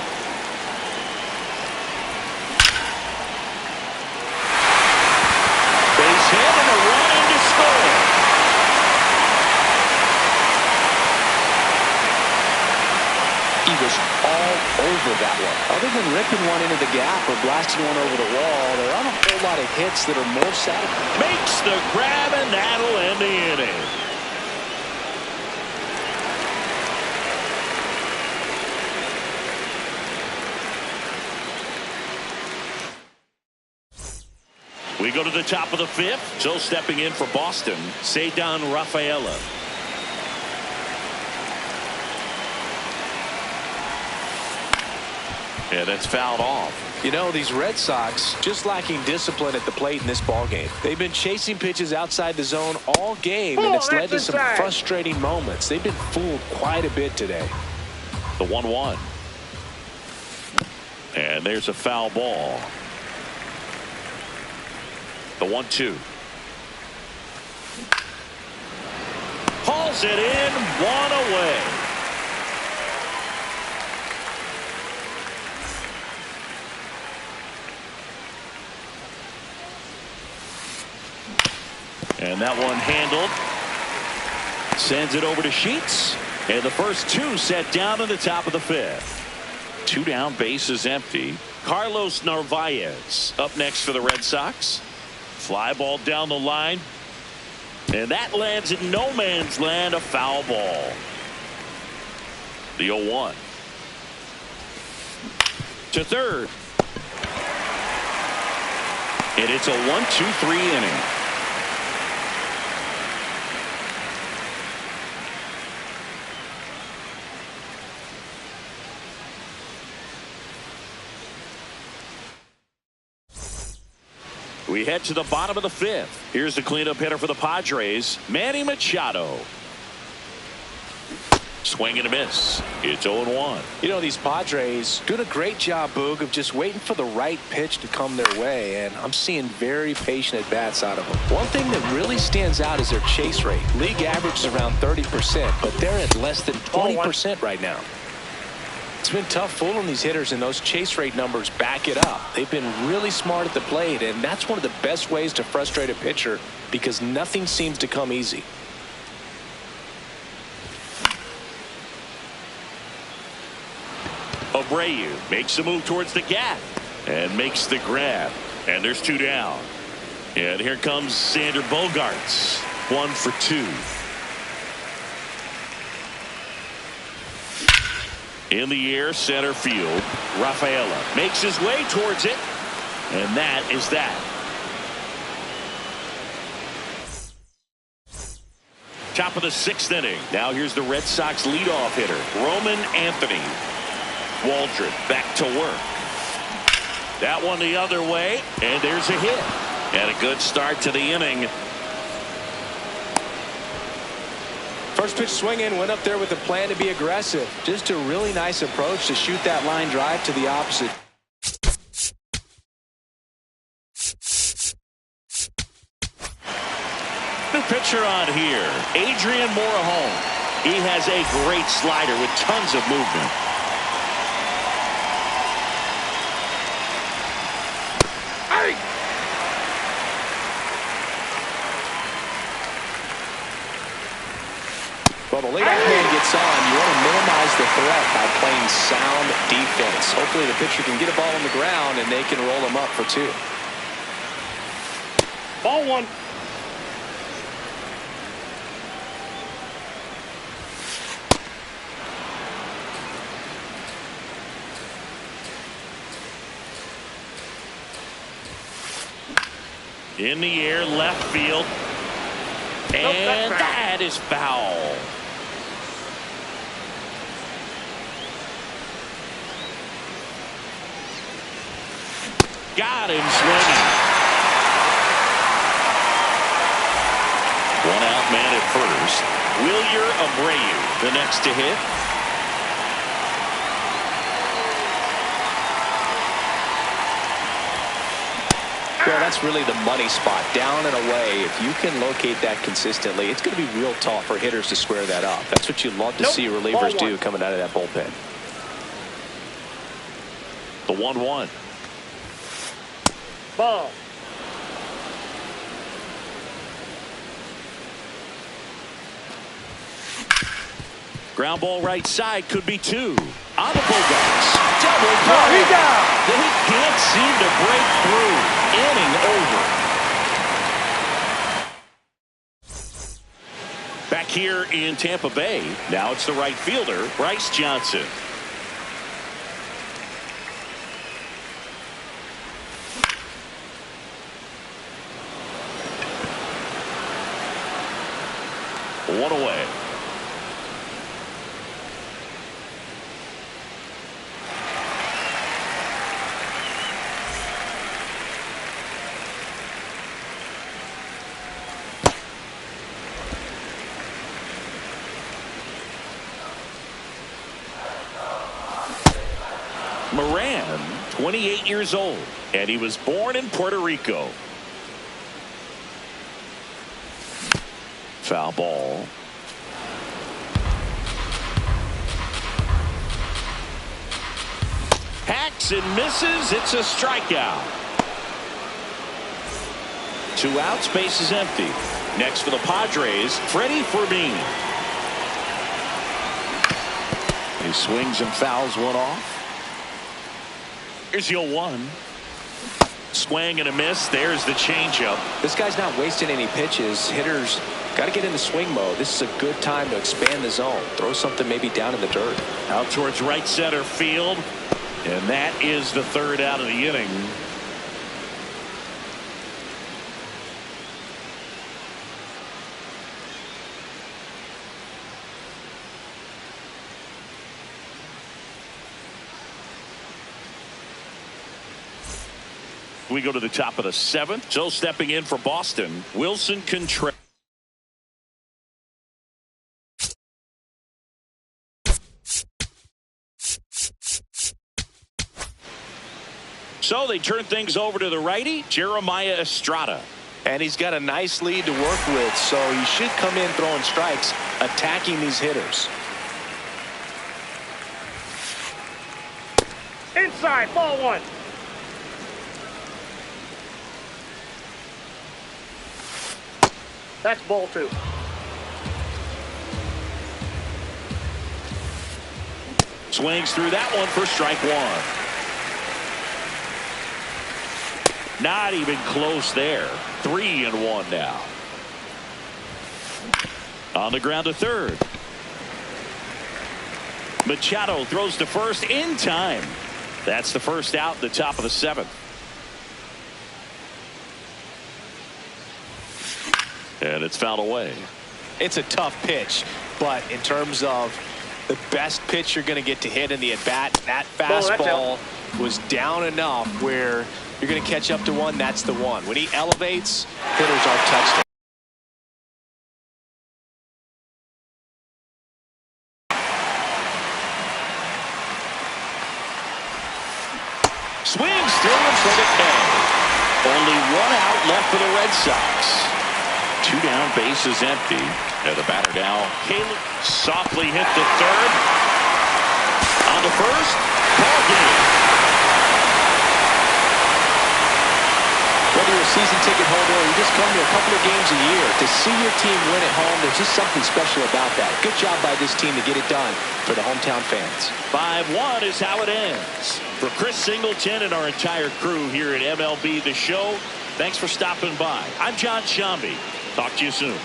Base hit and a run in to score. He was all over that one. Other than ripping one into the gap or blasting one over the wall, there aren't a whole lot of hits that are more satisfying. Makes the grab, and that'll end the inning. We go to the top of the 5th. So stepping in for Boston, Aguitavivela. Yeah, that's fouled off. You know, these Red Sox just lacking discipline at the plate in this ballgame. They've been chasing pitches outside the zone all game, and it's led to some frustrating moments. They've been fooled quite a bit today. The 1-1. And there's a foul ball. The 1-2. Hauls it in, 1 away. And that one handled. Sends it over to Sheets. And the first 2 set down in the top of the 5th. 2 down, bases empty. Carlos Narvaez up next for the Red Sox. Fly ball down the line. And that lands in no man's land, a foul ball. The 0-1. To third. And it's a 1-2-3 inning. We head to the bottom of the 5th. Here's the cleanup hitter for the Padres, Manny Machado. Swing and a miss. It's 0-1. You know, these Padres doing a great job, Boog, of just waiting for the right pitch to come their way, and I'm seeing very patient at-bats out of them. One thing that really stands out is their chase rate. League average is around 30%, but they're at less than 20% right now. It's been tough fooling these hitters, and those chase rate numbers back it up. They've been really smart at the plate, and that's one of the best ways to frustrate a pitcher because nothing seems to come easy. Abreu makes a move towards the gap and makes the grab. And there's 2 down. And here comes Xander Bogaerts. 1 for 2. In the air, center field. Rafaela makes his way towards it. And that is that. Top of the 6th inning. Now here's the Red Sox leadoff hitter, Roman Anthony. Waldrop back to work. That one the other way. And there's a hit. And a good start to the inning. First pitch swing in, went up there with a plan to be aggressive. Just a really nice approach to shoot that line drive to the opposite. New pitcher on here, Adrian Morejon. He has a great slider with tons of movement. Hey! Well, the leadoff man gets on. You want to minimize the threat by playing sound defense. Hopefully the pitcher can get a ball on the ground and they can roll him up for 2. Ball 1. In the air, left field. And that is foul. Got him swinging. 1 out, man at first. first. Wilyer Abreu, the next to hit. Well, that's really the money spot, down and away. If you can locate that consistently, it's going to be real tough for hitters to square that up. That's what you love to see relievers do coming out of that bullpen. The 1-1. Ball. Ground ball right side, could be two. On the Bulldogs. Double play. He's down. They can't seem to break through. Inning over. Back here in Tampa Bay, now it's the right fielder, Bryce Johnson. One away. Moran, 28 years old, and he was born in Puerto Rico. Foul ball. Hacks and misses. It's a strikeout. 2 outs, base is empty. Next for the Padres, Freddie Fermin. He swings and fouls one off. Here's the 0-1. Swing and a miss. There's the changeup. This guy's not wasting any pitches. Hitters got to get into swing mode. This is a good time to expand the zone. Throw something maybe down in the dirt. Out towards right center field. And that is the 3rd out of the inning. We go to the top of the 7th. So stepping in for Boston, Wilson Contreras. So they turn things over to the righty, Jeremiah Estrada. And he's got a nice lead to work with, so he should come in throwing strikes, attacking these hitters. Inside, ball 1. That's ball 2. Swings through that one for strike 1. Not even close there. 3-1 now. On the ground to third. Machado throws to first in time. That's the first out in the top of the 7th. And it's fouled away. It's a tough pitch, but in terms of the best pitch you're going to get to hit in the at-bat, that fastball was down enough where you're going to catch up to one. That's the one. When he elevates, hitters aren't touched him. Swings through in front of K. Only 1 out left for the Red Sox. 2 down, base is empty. And the batter now, Caleb, softly hit the third. On the first, ball game. Whether you're a season ticket holder or you just come to a couple of games a year, to see your team win at home, there's just something special about that. Good job by this team to get it done for the hometown fans. 5-1 is how it ends. For Chris Singleton and our entire crew here at MLB The Show, thanks for stopping by. I'm John Shambi. Talk to you soon.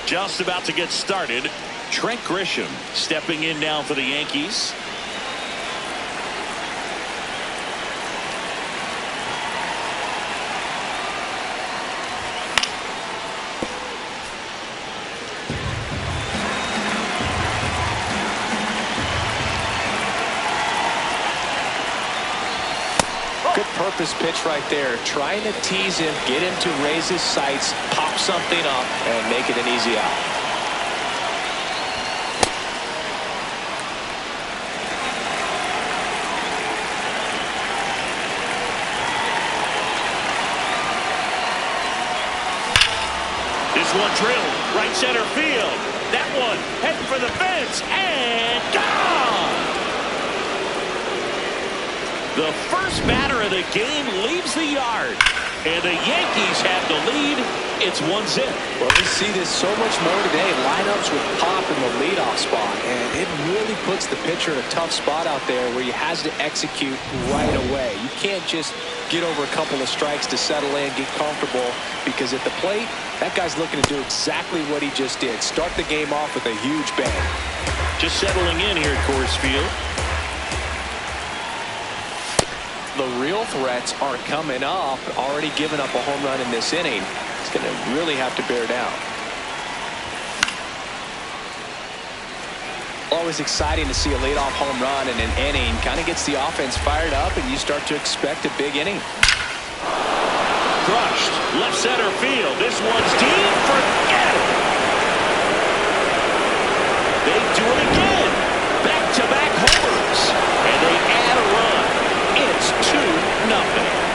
Just about to get started. Trent Grisham stepping in now for the Yankees. Good purpose pitch right there. Trying to tease him, get him to raise his sights, pop something up, and make it an easy out. This one drilled right center field. That one heading for the fence and gone. The first batter of the game leaves the yard, and the Yankees have the lead. It's 1-0. Well, we see this so much more today. Lineups with pop in the leadoff spot, and it really puts the pitcher in a tough spot out there where he has to execute right away. You can't just get over a couple of strikes to settle in, get comfortable, because at the plate, that guy's looking to do exactly what he just did. Start the game off with a huge bang. Just settling in here at Coors Field. The real threats are coming up. Already given up a home run in this inning. It's going to really have to bear down. Always exciting to see a leadoff home run in an inning. Kind of gets the offense fired up, and you start to expect a big inning. Crushed left center field. This one's deep. Forget it. They do it again. Back-to-back homers, and they add a run. It's 2-0.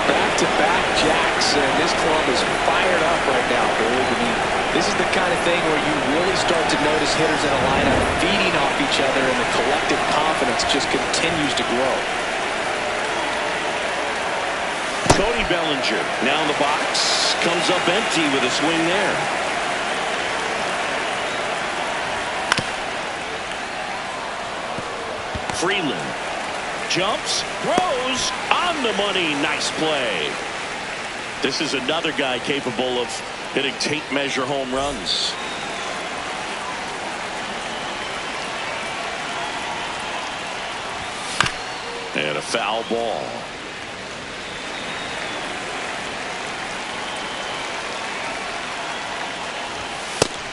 Back-to-back jacks, and this club is fired up right now, Big. I mean, this is the kind of thing where you really start to notice hitters in a lineup feeding off each other, and the collective confidence just continues to grow. Cody Bellinger now in the box. Comes up empty with a swing there. Freeland jumps, throws, on the money. Nice play. This is another guy capable of hitting tape measure home runs. And a foul ball.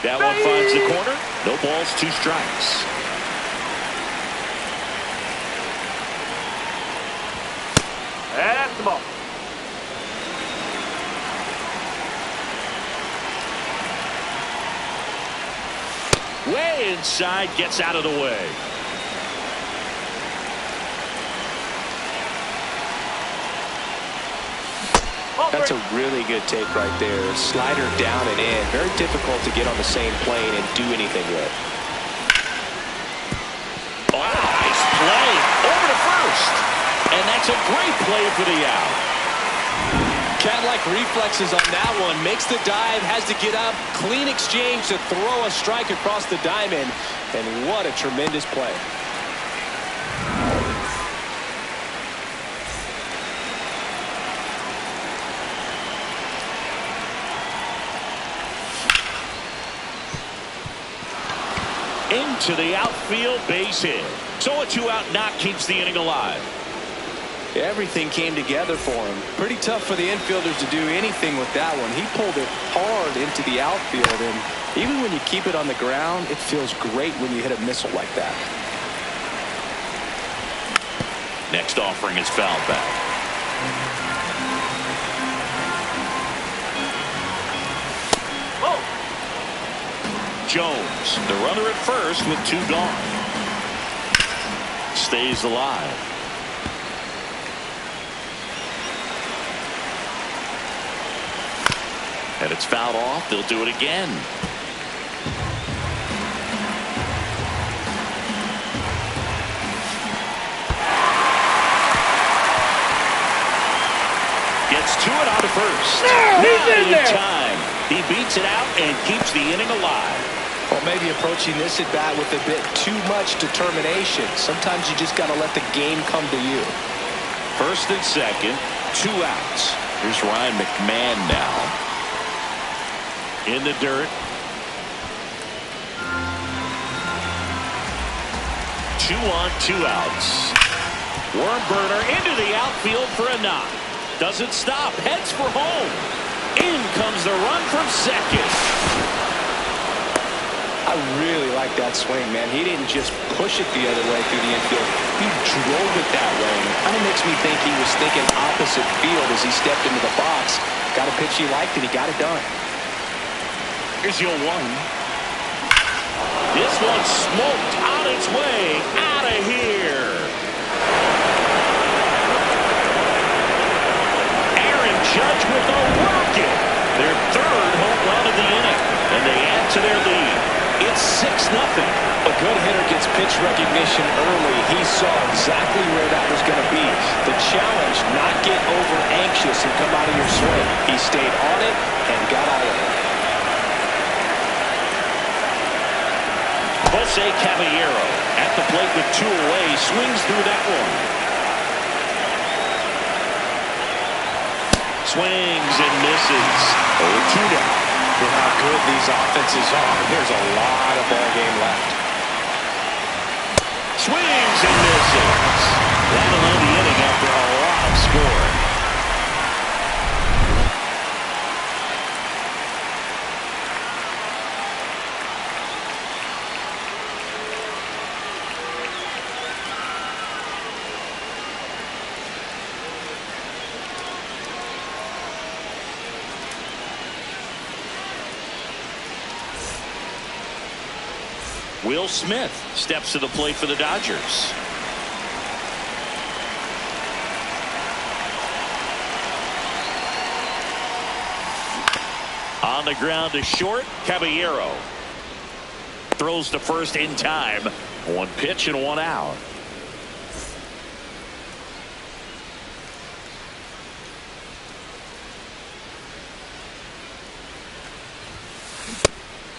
That one finds the corner. No balls, 2 strikes. That's the ball. Way inside, gets out of the way. That's a really good take right there. Slider down and in. Very difficult to get on the same plane and do anything with. Oh, nice play. Over to first. And that's a great play for the out. Cat-like reflexes on that one. Makes the dive, has to get up. Clean exchange to throw a strike across the diamond. And what a tremendous play. Into the outfield, base hit. So a 2-out knock keeps the inning alive. Everything came together for him. Pretty tough for the infielders to do anything with that one. He pulled it hard into the outfield, and even when you keep it on the ground, it feels great when you hit a missile like that. Next offering is fouled back. Jones, the runner at first with 2 gone. Stays alive. And it's fouled off. They'll do it again. Gets to it on to first. He's in there. Time. He beats it out and keeps the inning alive. Well, maybe approaching this at bat with a bit too much determination. Sometimes you just got to let the game come to you. First and second, 2 outs. Here's Ryan McMahon now. In the dirt. 2 on 2 outs. Worm burner into the outfield for a knock. Doesn't stop. Heads for home. In comes the run from second. I really like that swing, man. He didn't just push it the other way through the infield. He drove it that way. And it kind of makes me think he was thinking opposite field as he stepped into the box. Got a pitch he liked, and he got it done. Here's your 1. This one smoked on its way out of here. Aaron Judge with a rocket. Their 3rd home run of the inning, and they add to their lead. It's 6-0. A good hitter gets pitch recognition early. He saw exactly where that was going to be. The challenge, not get over anxious and come out of your swing. He stayed on it and got out of it. Jose Caballero at the plate with 2 away, swings through that one. Swings and misses. 0-2 down. For how good these offenses are, there's a lot of ball game left. Swings and misses. That'll end the inning after a lot of scoring. Will Smith steps to the plate for the Dodgers. On the ground to short, Caballero throws to first in time. 1 pitch and 1 out.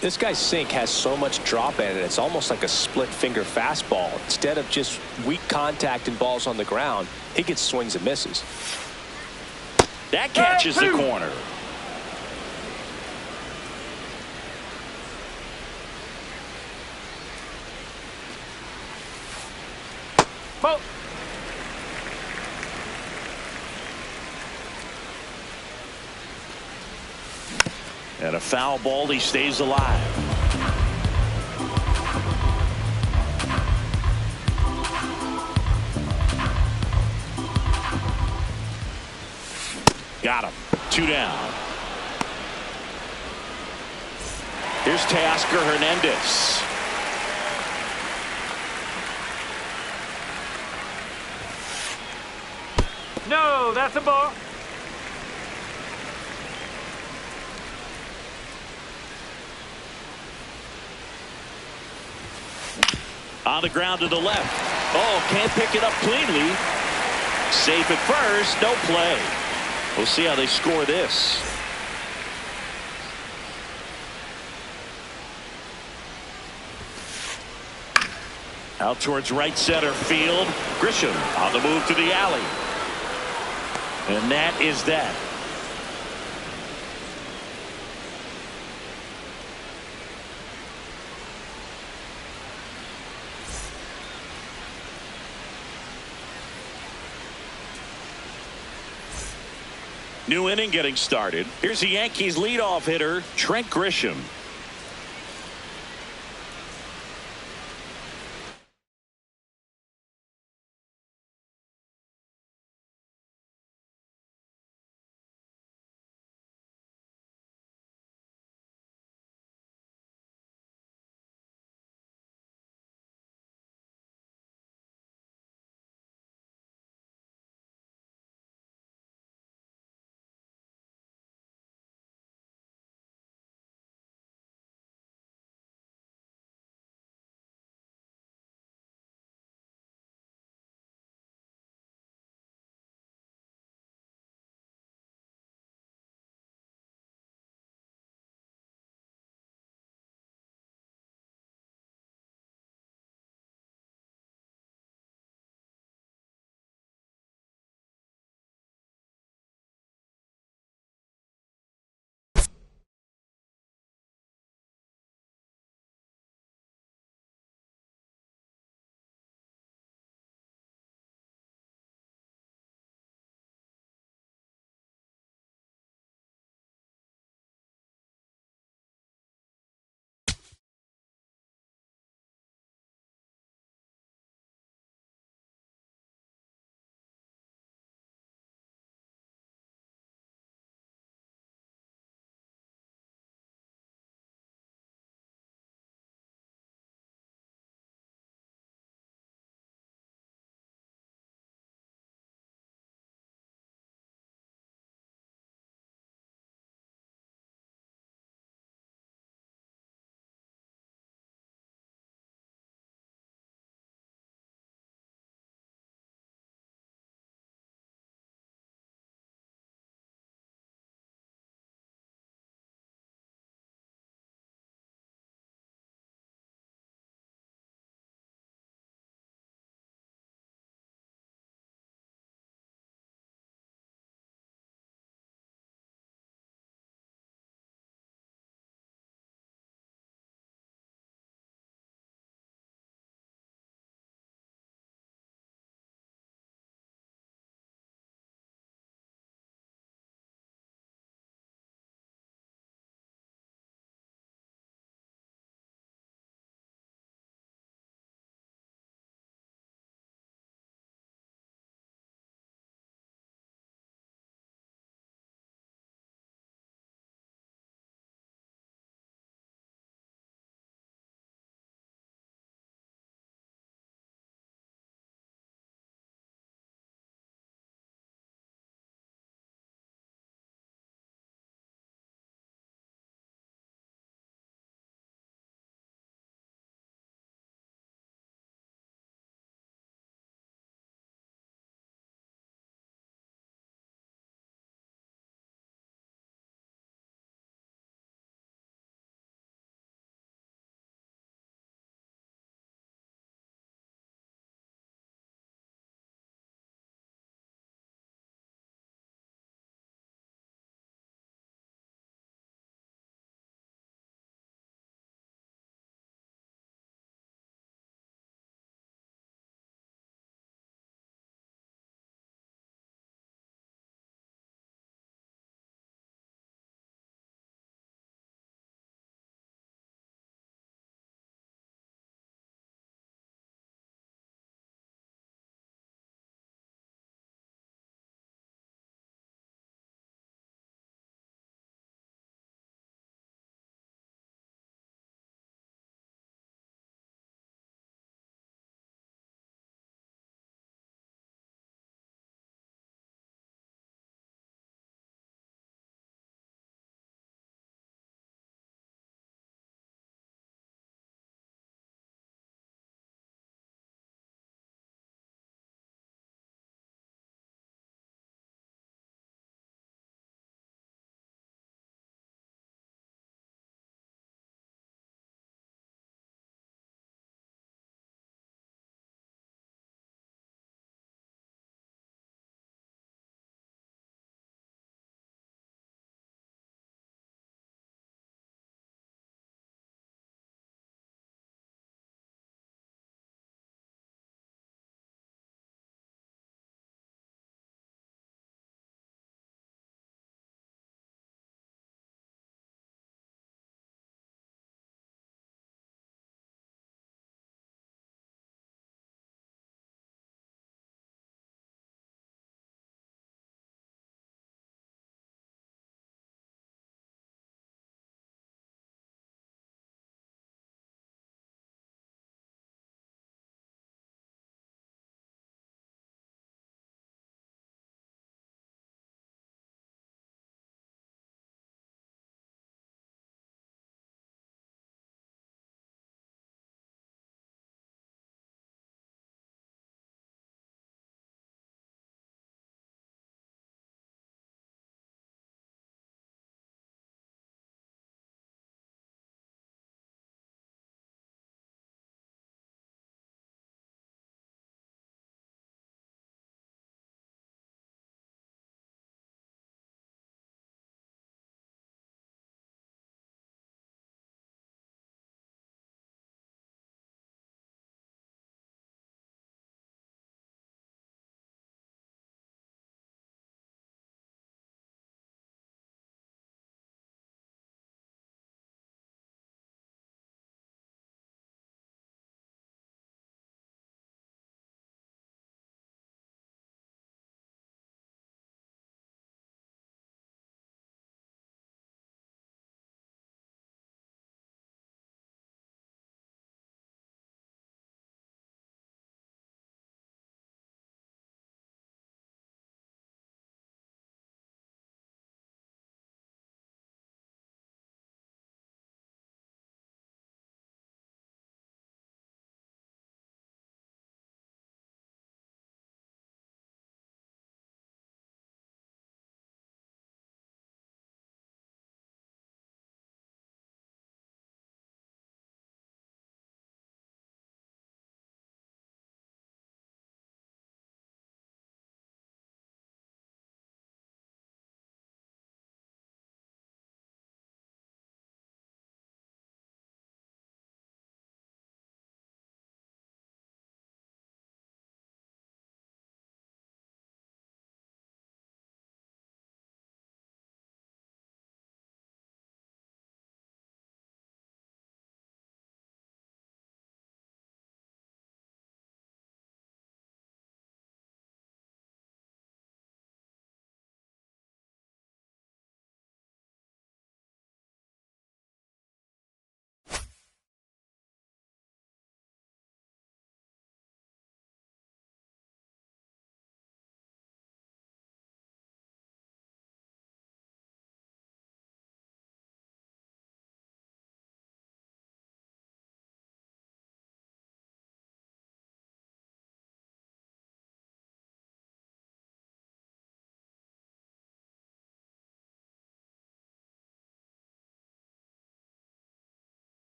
This guy's sink has so much drop in it, it's almost like a split finger fastball. Instead of just weak contact and balls on the ground, he gets swings and misses. That catches the corner. Ball. And a foul ball, he stays alive. Got him. 2 down. Here's Teoscar Hernandez. No, that's a ball. On the ground to the left. Oh, can't pick it up cleanly. Safe at first. No play. We'll see how they score this. Out towards right center field. Grisham on the move to the alley. And that is that. New inning getting started. Here's the Yankees leadoff hitter, Trent Grisham.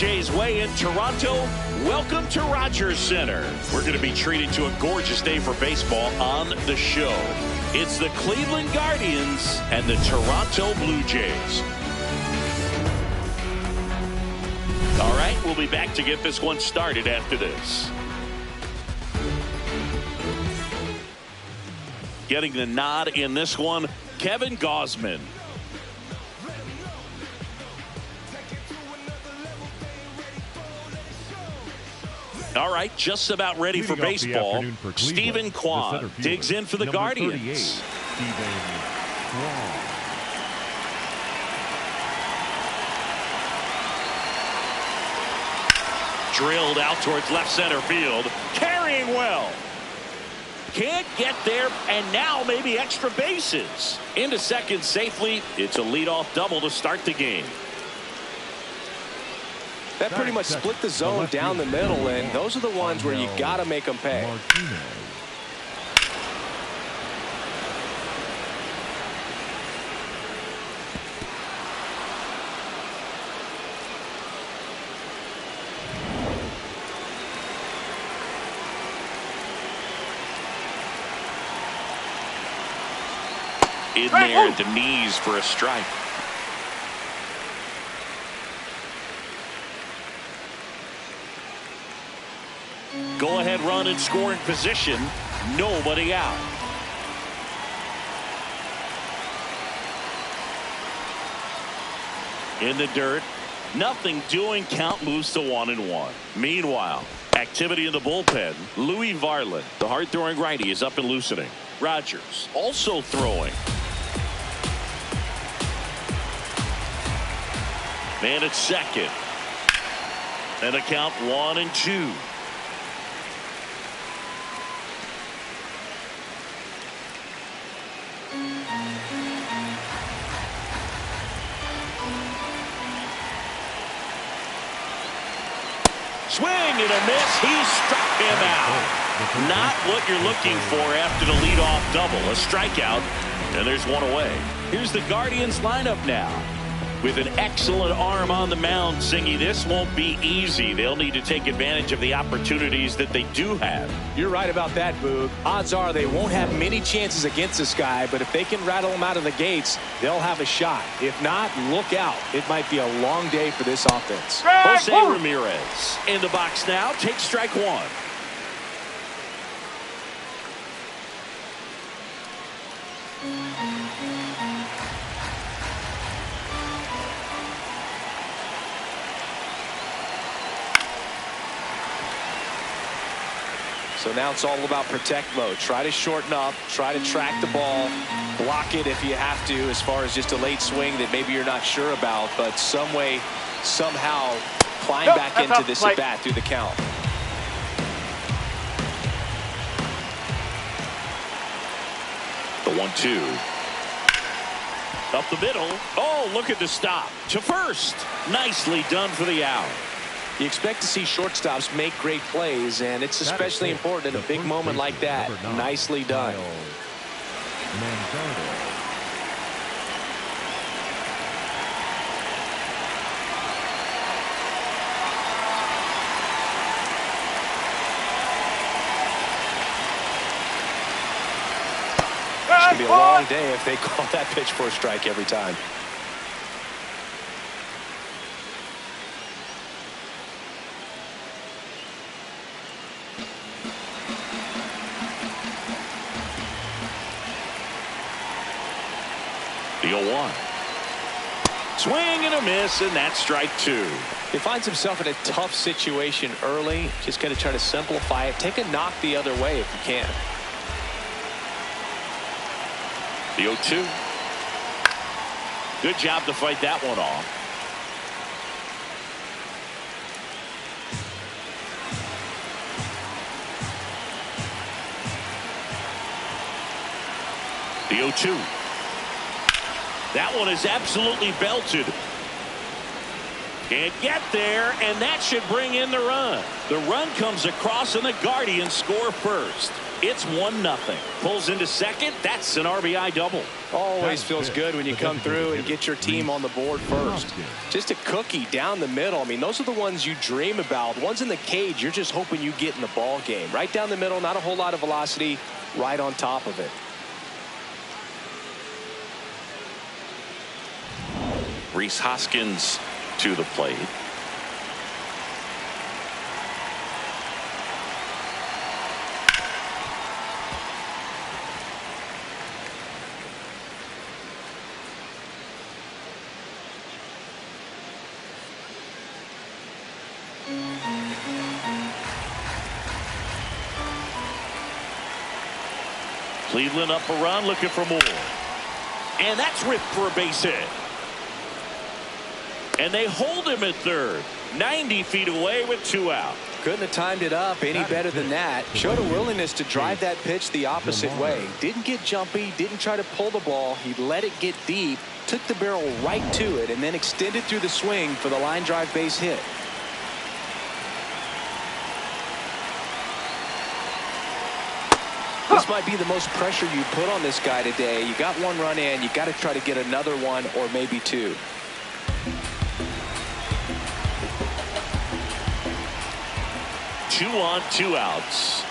Jays way in Toronto. Welcome to Rogers Center. We're going to be treated to a gorgeous day for baseball on the show. It's the Cleveland Guardians and the Toronto Blue Jays. All right, we'll be back to get this one started after this. Getting the nod in this one, Kevin Gausman. All right, just about ready for baseball. Stephen Kwan digs in for the Guardians. Drilled out towards left center field. Carrying well. Can't get there, and now maybe extra bases. Into second safely. It's a leadoff double to start the game. That pretty much split the zone down the middle, and those are the ones where you got to make them pay. In there at the knees for a strike. Go ahead run in scoring position. Nobody out. In the dirt. Nothing doing. Count moves to 1-1. Meanwhile, activity in the bullpen. Louis Varland, the hard-throwing righty, is up and loosening. Rogers also throwing. Man at second. And a count 1-2. Swing and a miss. He struck him out. Not what you're looking for after the leadoff double. A strikeout, and there's one away. Here's the Guardians lineup now. With an excellent arm on the mound, Singy, this won't be easy. They'll need to take advantage of the opportunities that they do have. You're right about that, Boog. Odds are they won't have many chances against this guy, but if they can rattle him out of the gates, they'll have a shot. If not, look out. It might be a long day for this offense. Jose Ramirez in the box now. Takes strike one. So now it's all about protect mode. Try to shorten up, try to track the ball, block it if you have to, as far as just a late swing that maybe you're not sure about, but some way, somehow climb back into this at bat through the count. The 1-2. Up the middle. Oh, look at the stop. To first. Nicely done for the out. You expect to see shortstops make great plays, and it's especially important in a big moment like that. Nicely done. It's going to be a long day if they call that pitch for a strike every time. The 0-1. Swing and a miss, and that's strike two. He finds himself in a tough situation early. Just got to try to simplify it. Take a knock the other way if you can. The 0-2. Good job to fight that one off. The 0-2. That one is absolutely belted. Can't get there, and that should bring in the run. The run comes across, and the Guardians score first. It's 1-0. Pulls into second. That's an RBI double. Always feels good when you come through and get your team on the board first. Just a cookie down the middle. I mean, those are the ones you dream about. Ones in the cage, you're just hoping you get in the ball game. Right down the middle, not a whole lot of velocity, right on top of it. Rhys Hoskins to the plate. Cleveland up a run, looking for more. And that's ripped for a base hit. And they hold him at third. 90 feet away with 2 out. Couldn't have timed it up any better than that. Showed a willingness to drive that pitch the opposite way. Didn't get jumpy, didn't try to pull the ball. He let it get deep, took the barrel right to it, and then extended through the swing for the line drive base hit. This might be the most pressure you put on this guy today. You got 1 run in, you got to try to get another one or maybe 2. Two on, 2 outs.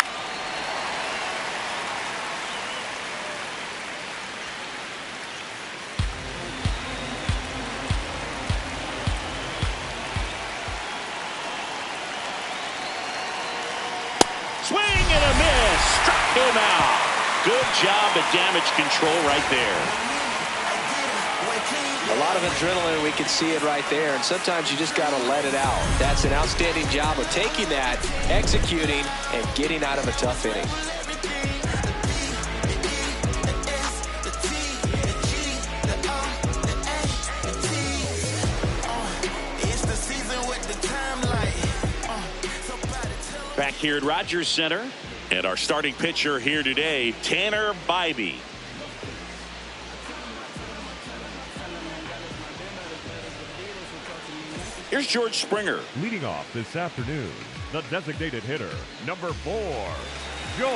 Swing and a miss. Struck him out. Good job at damage control right there. A lot of adrenaline, we can see it right there, and sometimes you just got to let it out. That's an outstanding job of taking that, executing, and getting out of a tough inning. Back here at Rogers Center, and our starting pitcher here today, Tanner Bybee. Here's George Springer. Leading off this afternoon, the designated hitter, number 4, George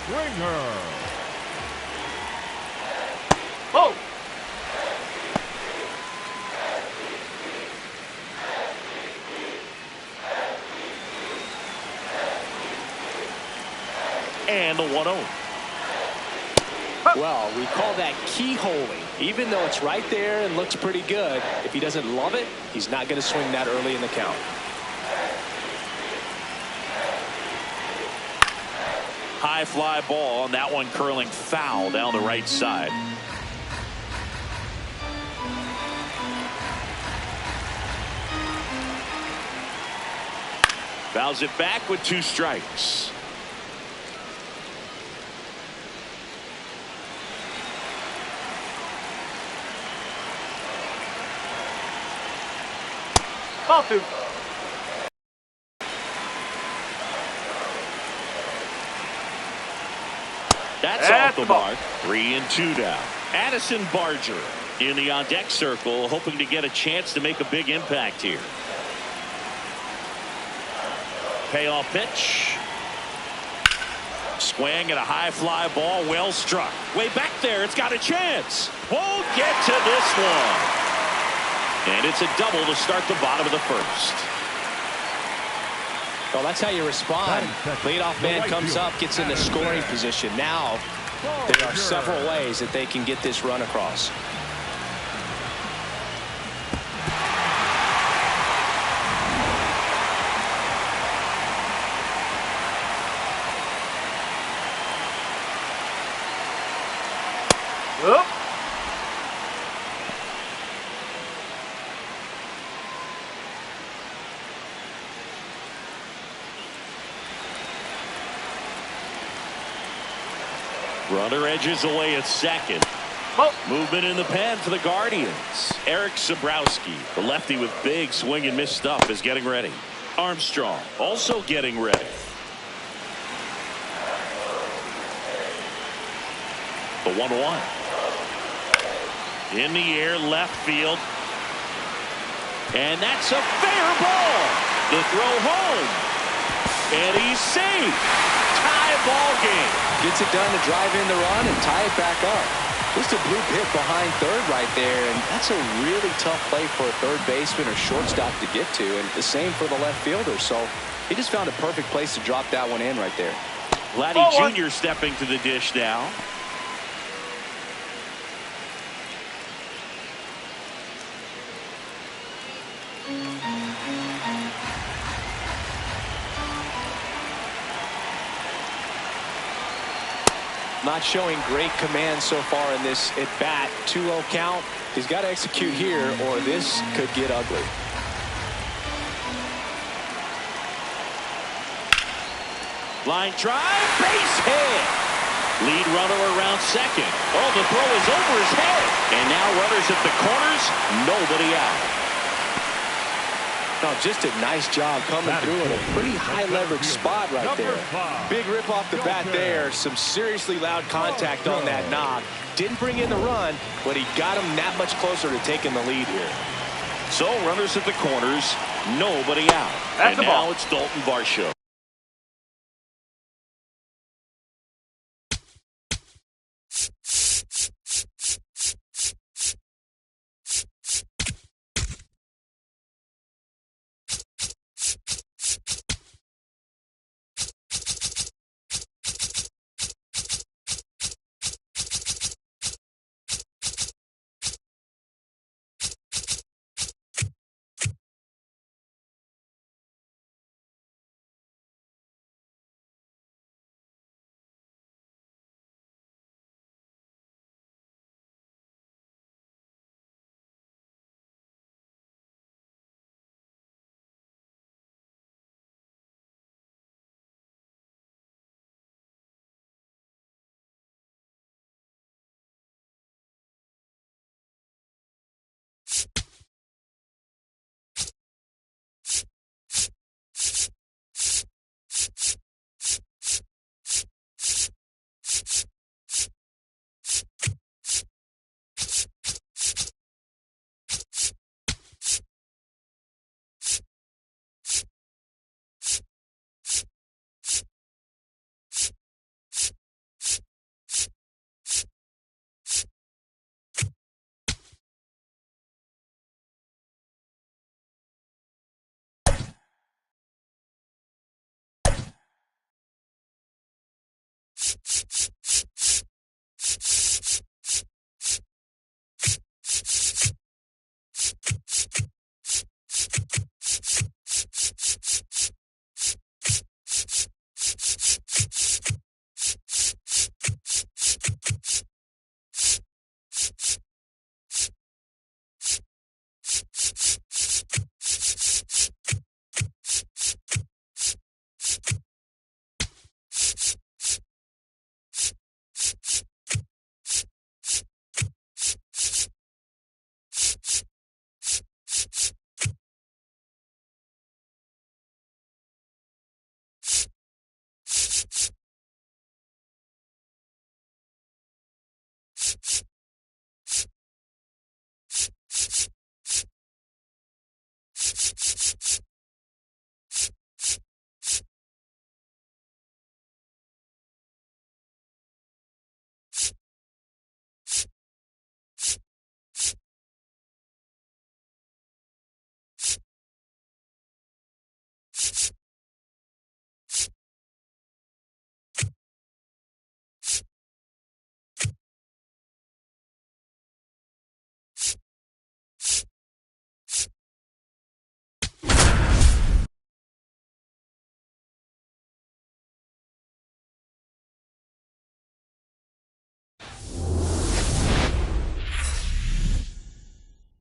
Springer. Oh! And the 1-0. Well, we call that keyholing. Even though it's right there and looks pretty good, if he doesn't love it, he's not going to swing that early in the count. High fly ball, and that one curling foul down the right side. Fouls it back with 2 strikes. Ball 2. That's off the mark. 3-2 now. Addison Barger in the on-deck circle, hoping to get a chance to make a big impact here. Payoff pitch. Swing and a high fly ball, well struck. Way back there, it's got a chance. Won't get to this one. And it's a double to start the bottom of the first. Well, that's how you respond. Leadoff man comes up, gets in the scoring position. Now, there are several ways that they can get this run across. Up. Runner edges away at second. Oh. Movement in the pen for the Guardians. Eric Sabrowski, the lefty with big swing and miss stuff, is getting ready. Armstrong also getting ready. The 1-1. In the air, left field. And that's a fair ball. The throw home. And he's safe. Tie ball game. Gets it done to drive in the run and tie it back up. Just a blue hit behind third right there, and that's a really tough play for a third baseman or shortstop to get to, and the same for the left fielder. So he just found a perfect place to drop that one in right there. Vladdy Jr. stepping to the dish now. Not showing great command so far in this at bat. 2-0 count. He's got to execute here or this could get ugly. Line drive, base hit. Lead runner around second. Oh, the throw is over his head. And now runners at the corners, nobody out. No, just a nice job coming through in a pretty high leverage spot right there. Big rip off the bat there. Some seriously loud contact on that knock. Didn't bring in the run, but he got him that much closer to taking the lead here. So runners at the corners, nobody out. That's and the ball. Now it's Dalton Varsho.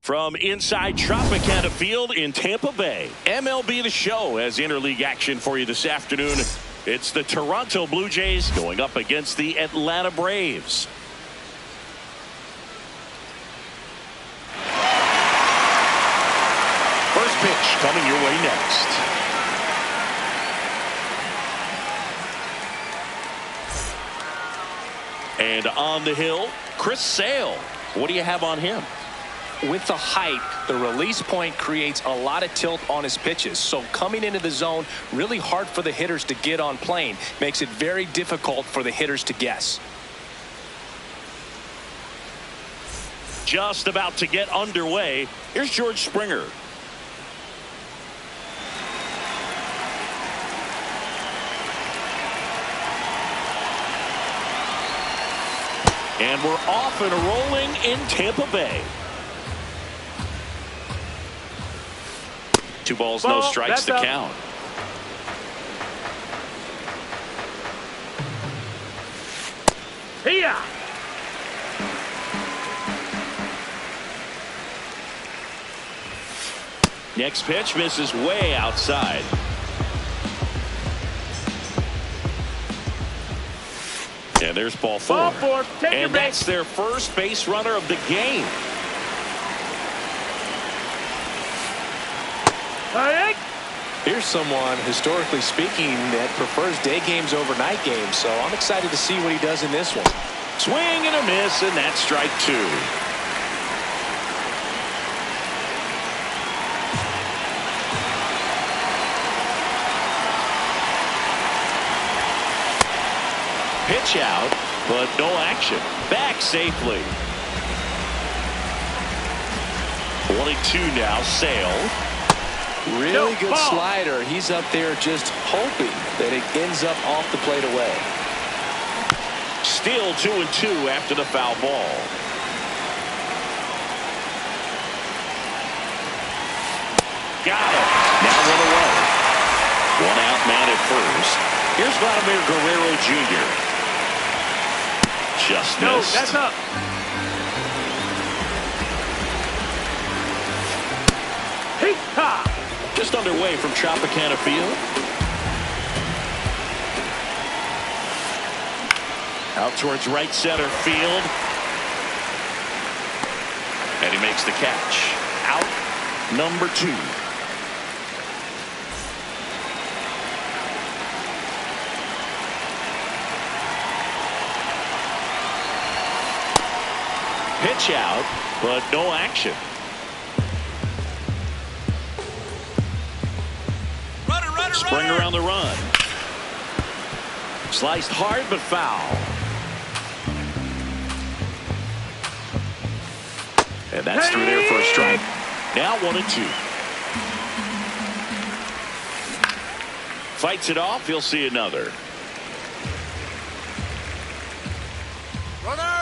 From inside Tropicana Field in Tampa Bay, MLB The Show has interleague action for you this afternoon. It's the Toronto Blue Jays going up against the Atlanta Braves. First pitch coming your way next. And on the hill, Chris Sale. What do you have on him? With the height, the release point creates a lot of tilt on his pitches. So coming into the zone, really hard for the hitters to get on plane. Makes it very difficult for the hitters to guess. Just about to get underway. Here's George Springer. And we're off and rolling in Tampa Bay. 2 balls, no strikes to count. Here. Next pitch misses way outside. And there's ball 4. Ball 4. Take and that's their first base runner of the game. Here's someone, historically speaking, that prefers day games over night games. So I'm excited to see what he does in this one. Swing and a miss, and that's strike 2. Pitch out, but no action. Back safely. 1-2 now. Sale. Really good slider. He's up there just hoping that it ends up off the plate away. Still 2-2 after the foul ball. Got it. Now 1 away. 1 out, man at first. Here's Vladimir Guerrero Jr. Just missed. That's up. Just underway from Tropicana Field. Out towards right center field. And he makes the catch. Out number 2. Pitch out, but no action. Springer on the run. Sliced hard but foul. And that's through there for a strike. Now 1-2. Fights it off. He'll see another.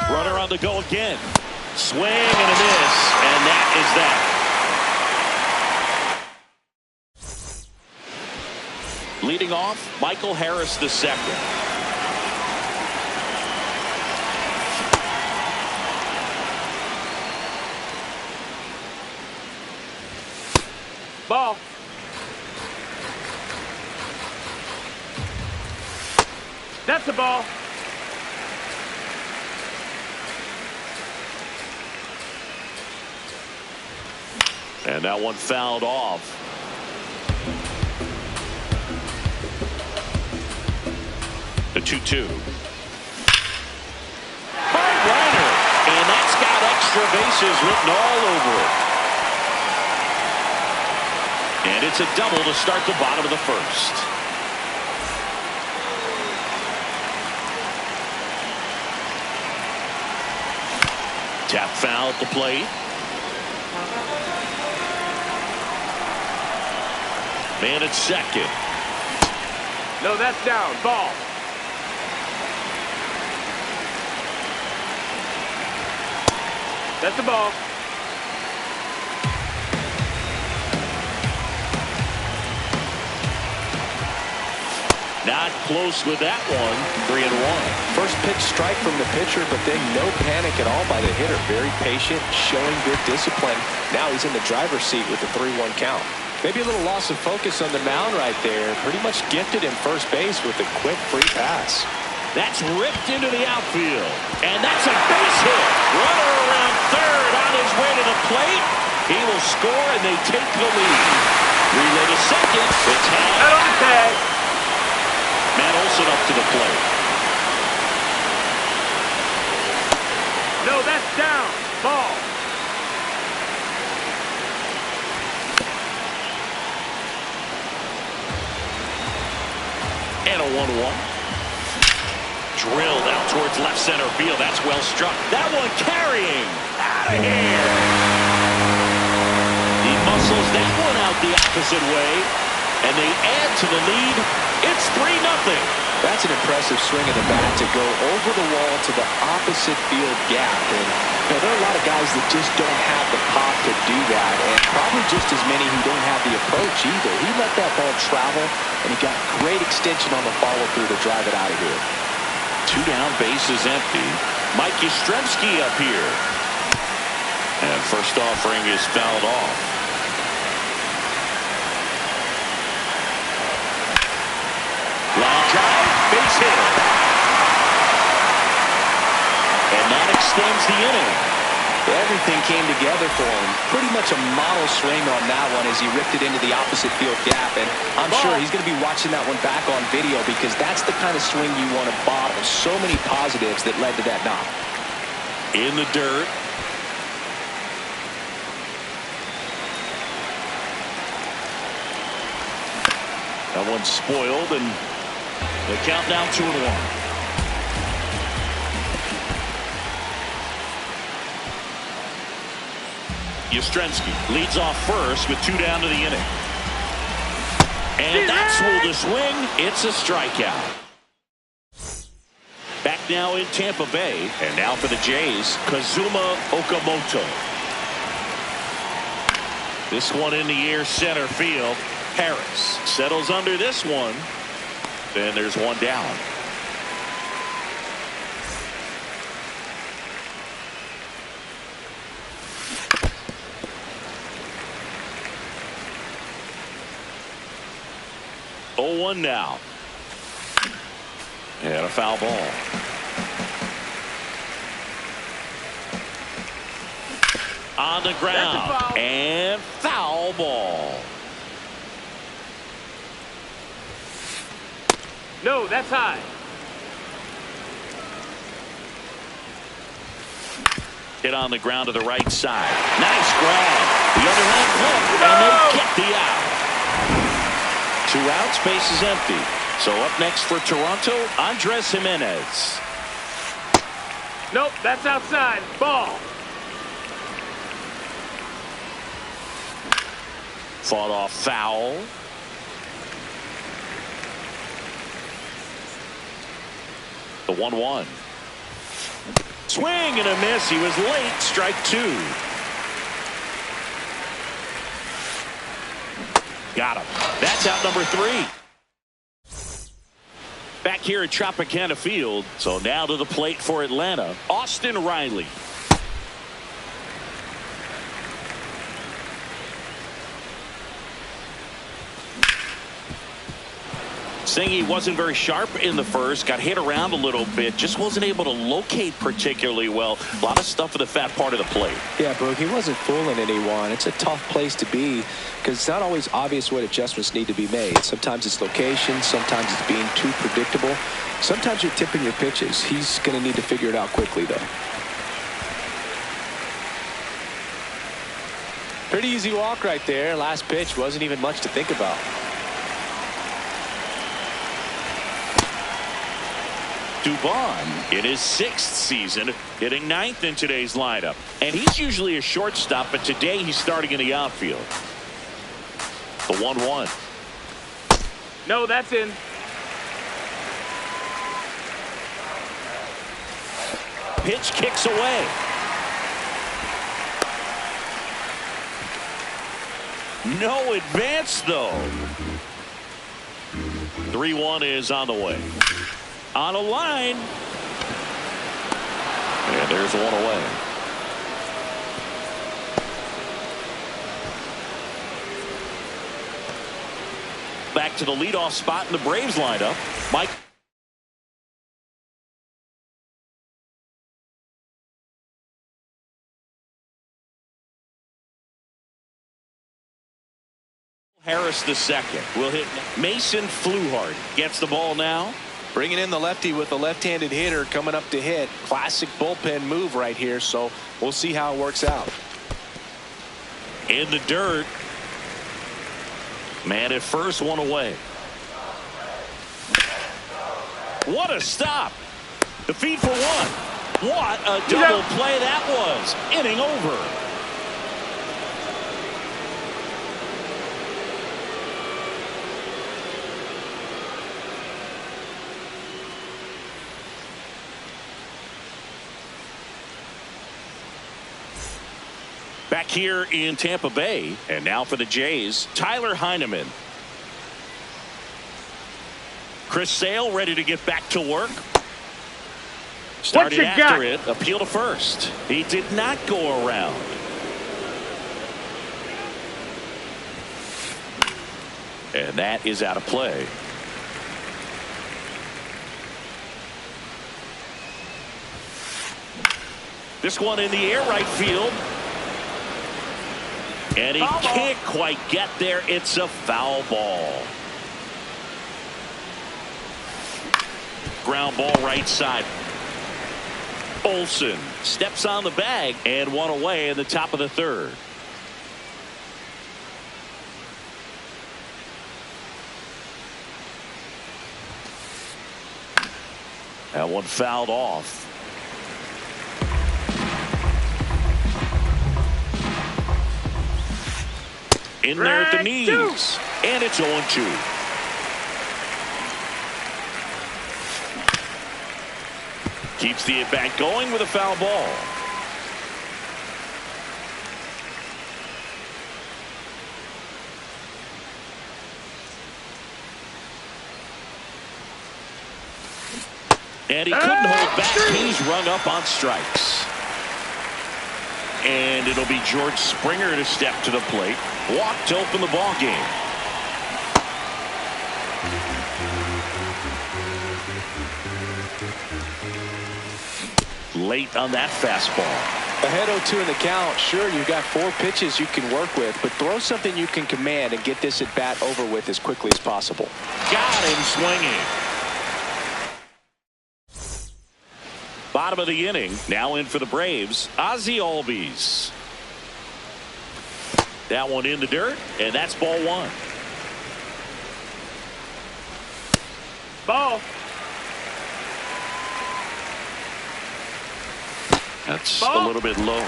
Runner on the go again. Swing and a miss. And that is that. Leading off, Michael Harris II. Ball. That's a ball. And that one fouled off. The 2-2. Hard liner. And that's got extra bases written all over it. And it's a double to start the bottom of the first. Tap foul at the plate. Man at second. No, that's down. Ball. That's the ball. Not close with that one. 3-1. First pitch strike from the pitcher, but then no panic at all by the hitter. Very patient, showing good discipline. Now he's in the driver's seat with the 3-1 count. Maybe a little loss of focus on the mound right there. Pretty much gifted him first base with a quick free pass. That's ripped into the outfield. And that's a base hit. Runner around third on his way to the plate. He will score and they take the lead. Relay to second. The tag. Out on the tag. Matt Olson up to the plate. No, that's down. Ball. 1-1. Drilled out towards left center field. That's well struck. That one carrying. Out of here. He muscles that one out the opposite way. And they add to the lead. It's 3-0. That's an impressive swing of the bat to go over the wall to the opposite field gap. And there are a lot of guys that just don't have the pop to do that. And probably just as many who don't have the approach either. He let that ball travel, and he got great extension on the follow-through to drive it out of here. 2 down, bases empty. Mike Yastrzemski up here. And first offering is fouled off. Line drive, base hit. And that extends the inning. Everything came together for him. Pretty much a model swing on that one as he ripped it into the opposite field gap. And I'm sure he's going to be watching that one back on video because that's the kind of swing you want to bottle. So many positives that led to that knock. In the dirt. That one's spoiled, and the count down 2-1. Yastrzemski leads off first with 2 down to the inning. And that's will the swing. It's a strikeout. Back now in Tampa Bay. And now for the Jays, Kazuma Okamoto. This one in the air center field. Harris settles under this one. Then there's one down. Oh, 1 now. And a foul ball. On the ground. And foul ball. No, that's high. Hit on the ground to the right side. Nice grab. The underhand hook, and they get the out. 2 outs, base is empty. So up next for Toronto, Andres Jimenez. Nope, that's outside. Ball. Fought off foul. The 1-1. Swing and a miss. He was late. Strike 2. Got him. That's out number 3. Back here at Tropicana Field. So now to the plate for Atlanta, Austin Riley. Singy wasn't very sharp in the first. Got hit around a little bit. Just wasn't able to locate particularly well. A lot of stuff in the fat part of the plate. Yeah, Boog, he wasn't fooling anyone. It's a tough place to be because it's not always obvious what adjustments need to be made. Sometimes it's location. Sometimes it's being too predictable. Sometimes you're tipping your pitches. He's going to need to figure it out quickly, though. Pretty easy walk right there. Last pitch wasn't even much to think about. Dubon in his 6th season, hitting 9th in today's lineup. And he's usually a shortstop, but today he's starting in the outfield. The 1-1. No, that's in. Pitch kicks away. No advance, though. 3-1 is on the way. On a line. And there's one away. Back to the leadoff spot in the Braves lineup. Mike. Harris the second will hit. Mason Fluhart gets the ball now. Bringing in the lefty with the left-handed hitter coming up to hit. Classic bullpen move right here, so we'll see how it works out. In the dirt. Man at first, one away. What a stop. The feed for one. What a double play that was. Inning over. Back here in Tampa Bay, and now for the Jays, Tyler Heineman. Chris Sale ready to get back to work. Started after it, appeal to first. He did not go around. And that is out of play. This one in the air, right field. And he can't quite get there. It's a foul ball. Ground ball right side. Olsen steps on the bag and one away in the top of the third. That one fouled off. In there at the knees. And it's 0-2. Keeps the at-bat going with a foul ball. And he couldn't hold back. He's rung up on strikes. And it'll be George Springer to step to the plate. Walk to open the ball game. Late on that fastball. Ahead 0-2 in the count. Sure, you've got 4 pitches you can work with, but throw something you can command and get this at bat over with as quickly as possible. Got him swinging. Bottom of the inning. Now in for the Braves, Ozzie Albies. That one in the dirt, and that's ball 1. Ball. That's a little bit low.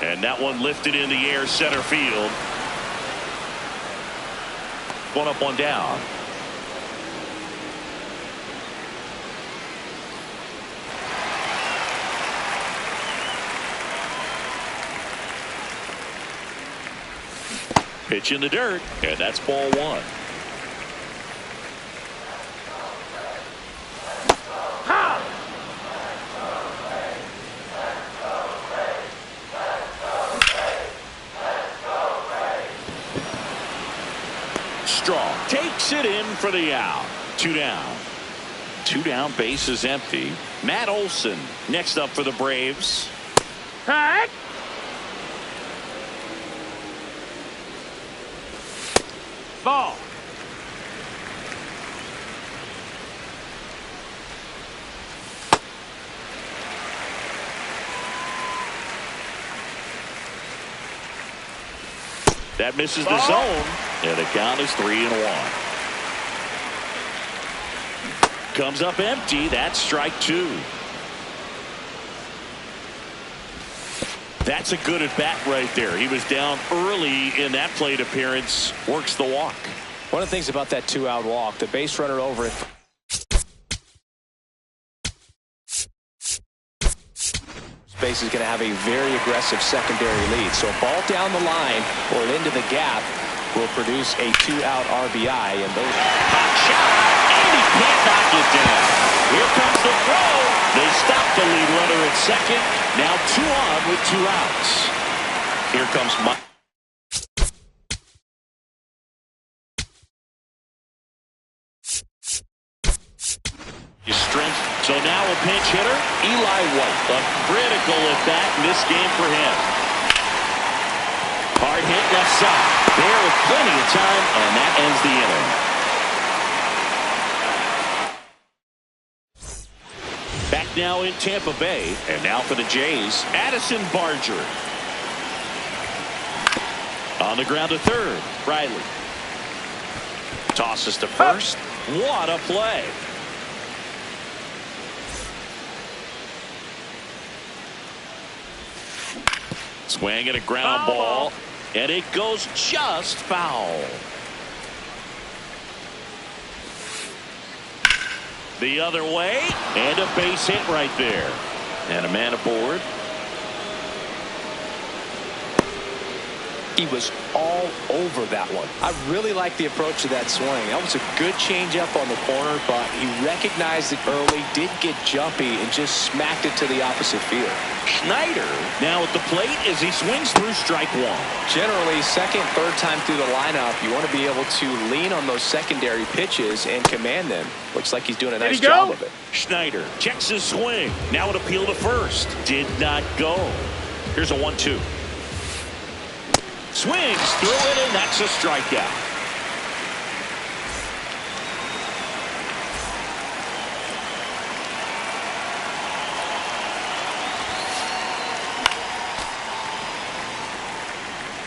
And that one lifted in the air, center field. One up, one down. Pitch in the dirt, and that's ball 1. Strong takes it in for the out. 2 down. 2 down, base is empty. Matt Olson next up for the Braves. Hey. Ball. That misses the zone, and the count is 3-1. Comes up empty. That's strike 2. That's a good at bat right there. He was down early in that plate appearance. Works the walk. One of the things about that 2-out walk, the base runner over it. Base is going to have a very aggressive secondary lead. So a ball down the line or into the gap will produce a 2-out RBI. And those hot shot, and he can't knock it down. Here comes the throw. They stop the lead runner at second. Now 2 on with 2 outs. Here comes Mike. His strength. So now a pinch hitter, Eli White. A critical at bat in this game for him. Hard hit left side. There with plenty of time, and that ends the inning. Back now in Tampa Bay, and now for the Jays, Addison Barger. On the ground to third. Riley tosses to first. What a play. Swing at a ground ball, and it goes just foul. The other way, and a base hit right there. And a man aboard. He was all over that one. I really like the approach to that swing. That was a good changeup on the corner, but he recognized it early, did get jumpy, and just smacked it to the opposite field. Schneider now at the plate as he swings through strike one. Generally, second, third time through the lineup, you want to be able to lean on those secondary pitches and command them. Looks like he's doing a nice job of it. Schneider checks his swing. Now an appeal to first. Did not go. Here's a 1-2. Swings through it, and that's a strikeout.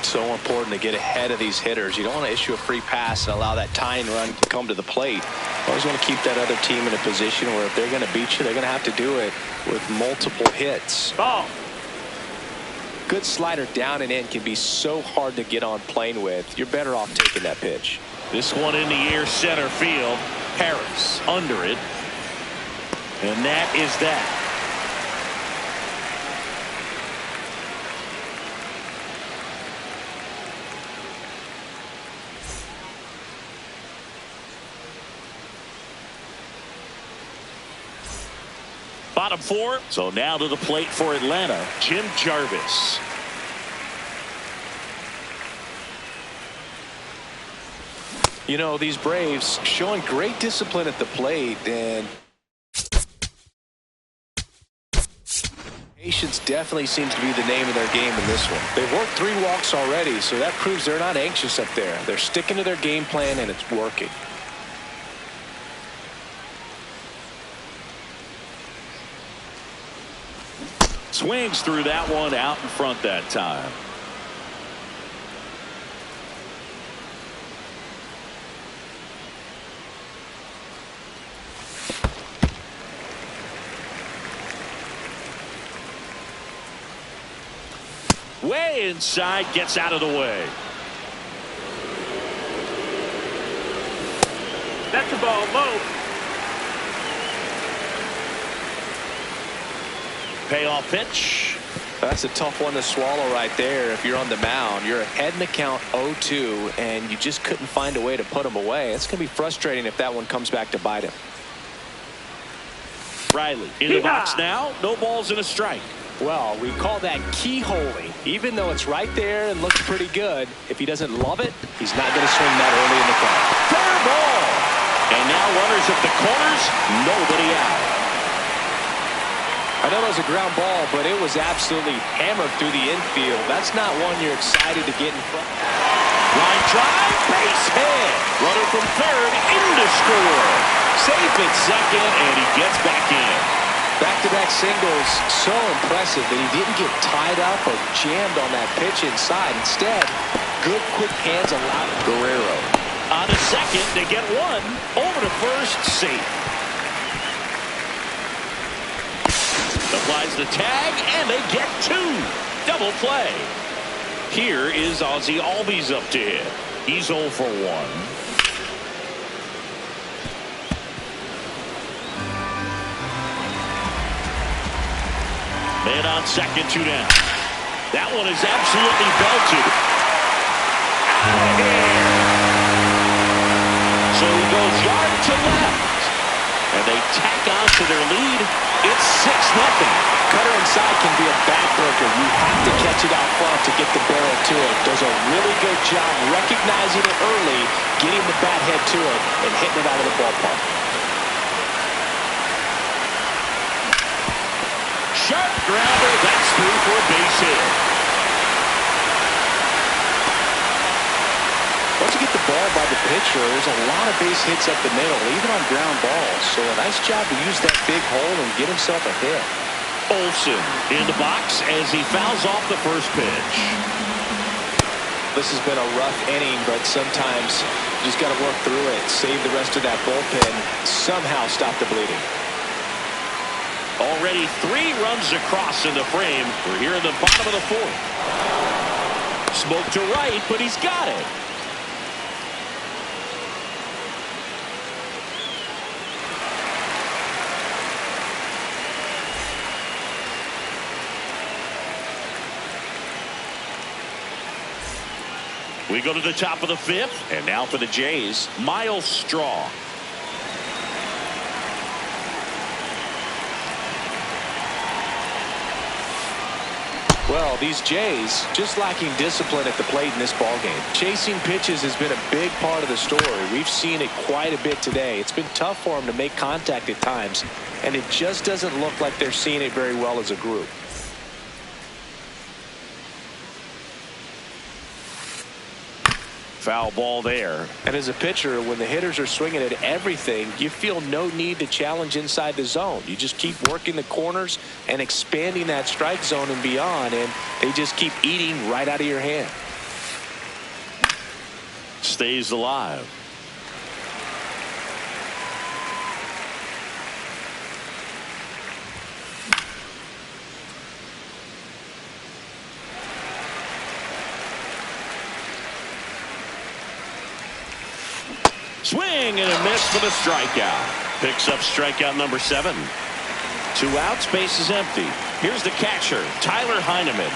So important to get ahead of these hitters. You don't want to issue a free pass and allow that tying run to come to the plate. You always want to keep that other team in a position where if they're going to beat you, they're going to have to do it with multiple hits. Ball. Good slider down and in can be so hard to get on plane with. You're better off taking that pitch. This one in the air center field. Harris under it. And that is that. Bottom four. So now to the plate for Atlanta, Jim Jarvis. You know, these Braves showing great discipline at the plate, and patience definitely seems to be the name of their game in this one. They've worked 3 walks already, so that proves they're not anxious up there. They're sticking to their game plan, and it's working. Swings through that one out in front that time. Way inside, gets out of the way. That's a ball low. Payoff pitch. That's a tough one to swallow right there. If you're on the mound, you're ahead in the count 0-2, and you just couldn't find a way to put him away. It's going to be frustrating if that one comes back to bite him. Riley in the box now. No balls and a strike. Well, we call that keyholing. Even though it's right there and looks pretty good, if he doesn't love it, he's not going to swing that early in the count. Fair ball. And now runners at the corners. Nobody out. I know it was a ground ball, but it was absolutely hammered through the infield. That's not one you're excited to get in front. Line drive, base hit. Runner from third in to score. Safe at second, and he gets back in. Back-to-back singles, so impressive that he didn't get tied up or jammed on that pitch inside. Instead, good quick hands allowed Guerrero on a second. They get one. Over to first, safe. Applies the tag, and they get 2. Double play. Here is Ozzie Albies up to hit. He's 0 for 1. Man on second, 2 down. That one is absolutely belted. Out of here. So he goes yard to left. And they tack on to their lead. It's 6-0. Cutter inside can be a backbreaker. You have to catch it out front to get the barrel to it. Does a really good job recognizing it early, getting the bat head to it, and hitting it out of the ballpark. Sharp grounder. That's through for a base hit. Once you get the ball by the pitcher, there's a lot of base hits up the middle, even on ground balls. So a nice job to use that big hole and get himself a hit. Olsen in the box as he fouls off the first pitch. This has been a rough inning, but sometimes you just got to work through it, save the rest of that bullpen, somehow stop the bleeding. Already 3 runs across in the frame. We're here in the bottom of the 4th. Smoke to right, but he's got it. We go to the top of the 5th, and now for the Jays, Miles Straw. Well, these Jays just lacking discipline at the plate in this ballgame. Chasing pitches has been a big part of the story. We've seen it quite a bit today. It's been tough for them to make contact at times, and it just doesn't look like they're seeing it very well as a group. Foul ball there. And as a pitcher, when the hitters are swinging at everything, you feel no need to challenge inside the zone. You just keep working the corners and expanding that strike zone and beyond, and they just keep eating right out of your hand. Stays alive. Swing and a miss for the strikeout. Picks up strikeout number 7. 2 outs, base is empty. Here's the catcher, Tyler Heineman.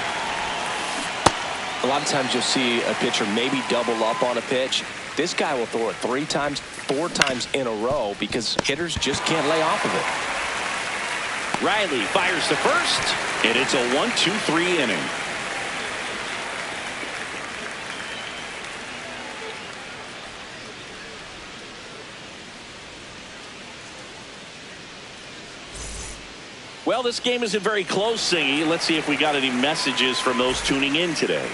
A lot of times you'll see a pitcher maybe double up on a pitch. This guy will throw it 3 times, 4 times in a row because hitters just can't lay off of it. Riley fires to first, and it's a 1-2-3 inning. Well, this game isn't very close, Singy. Let's see if we got any messages from those tuning in today.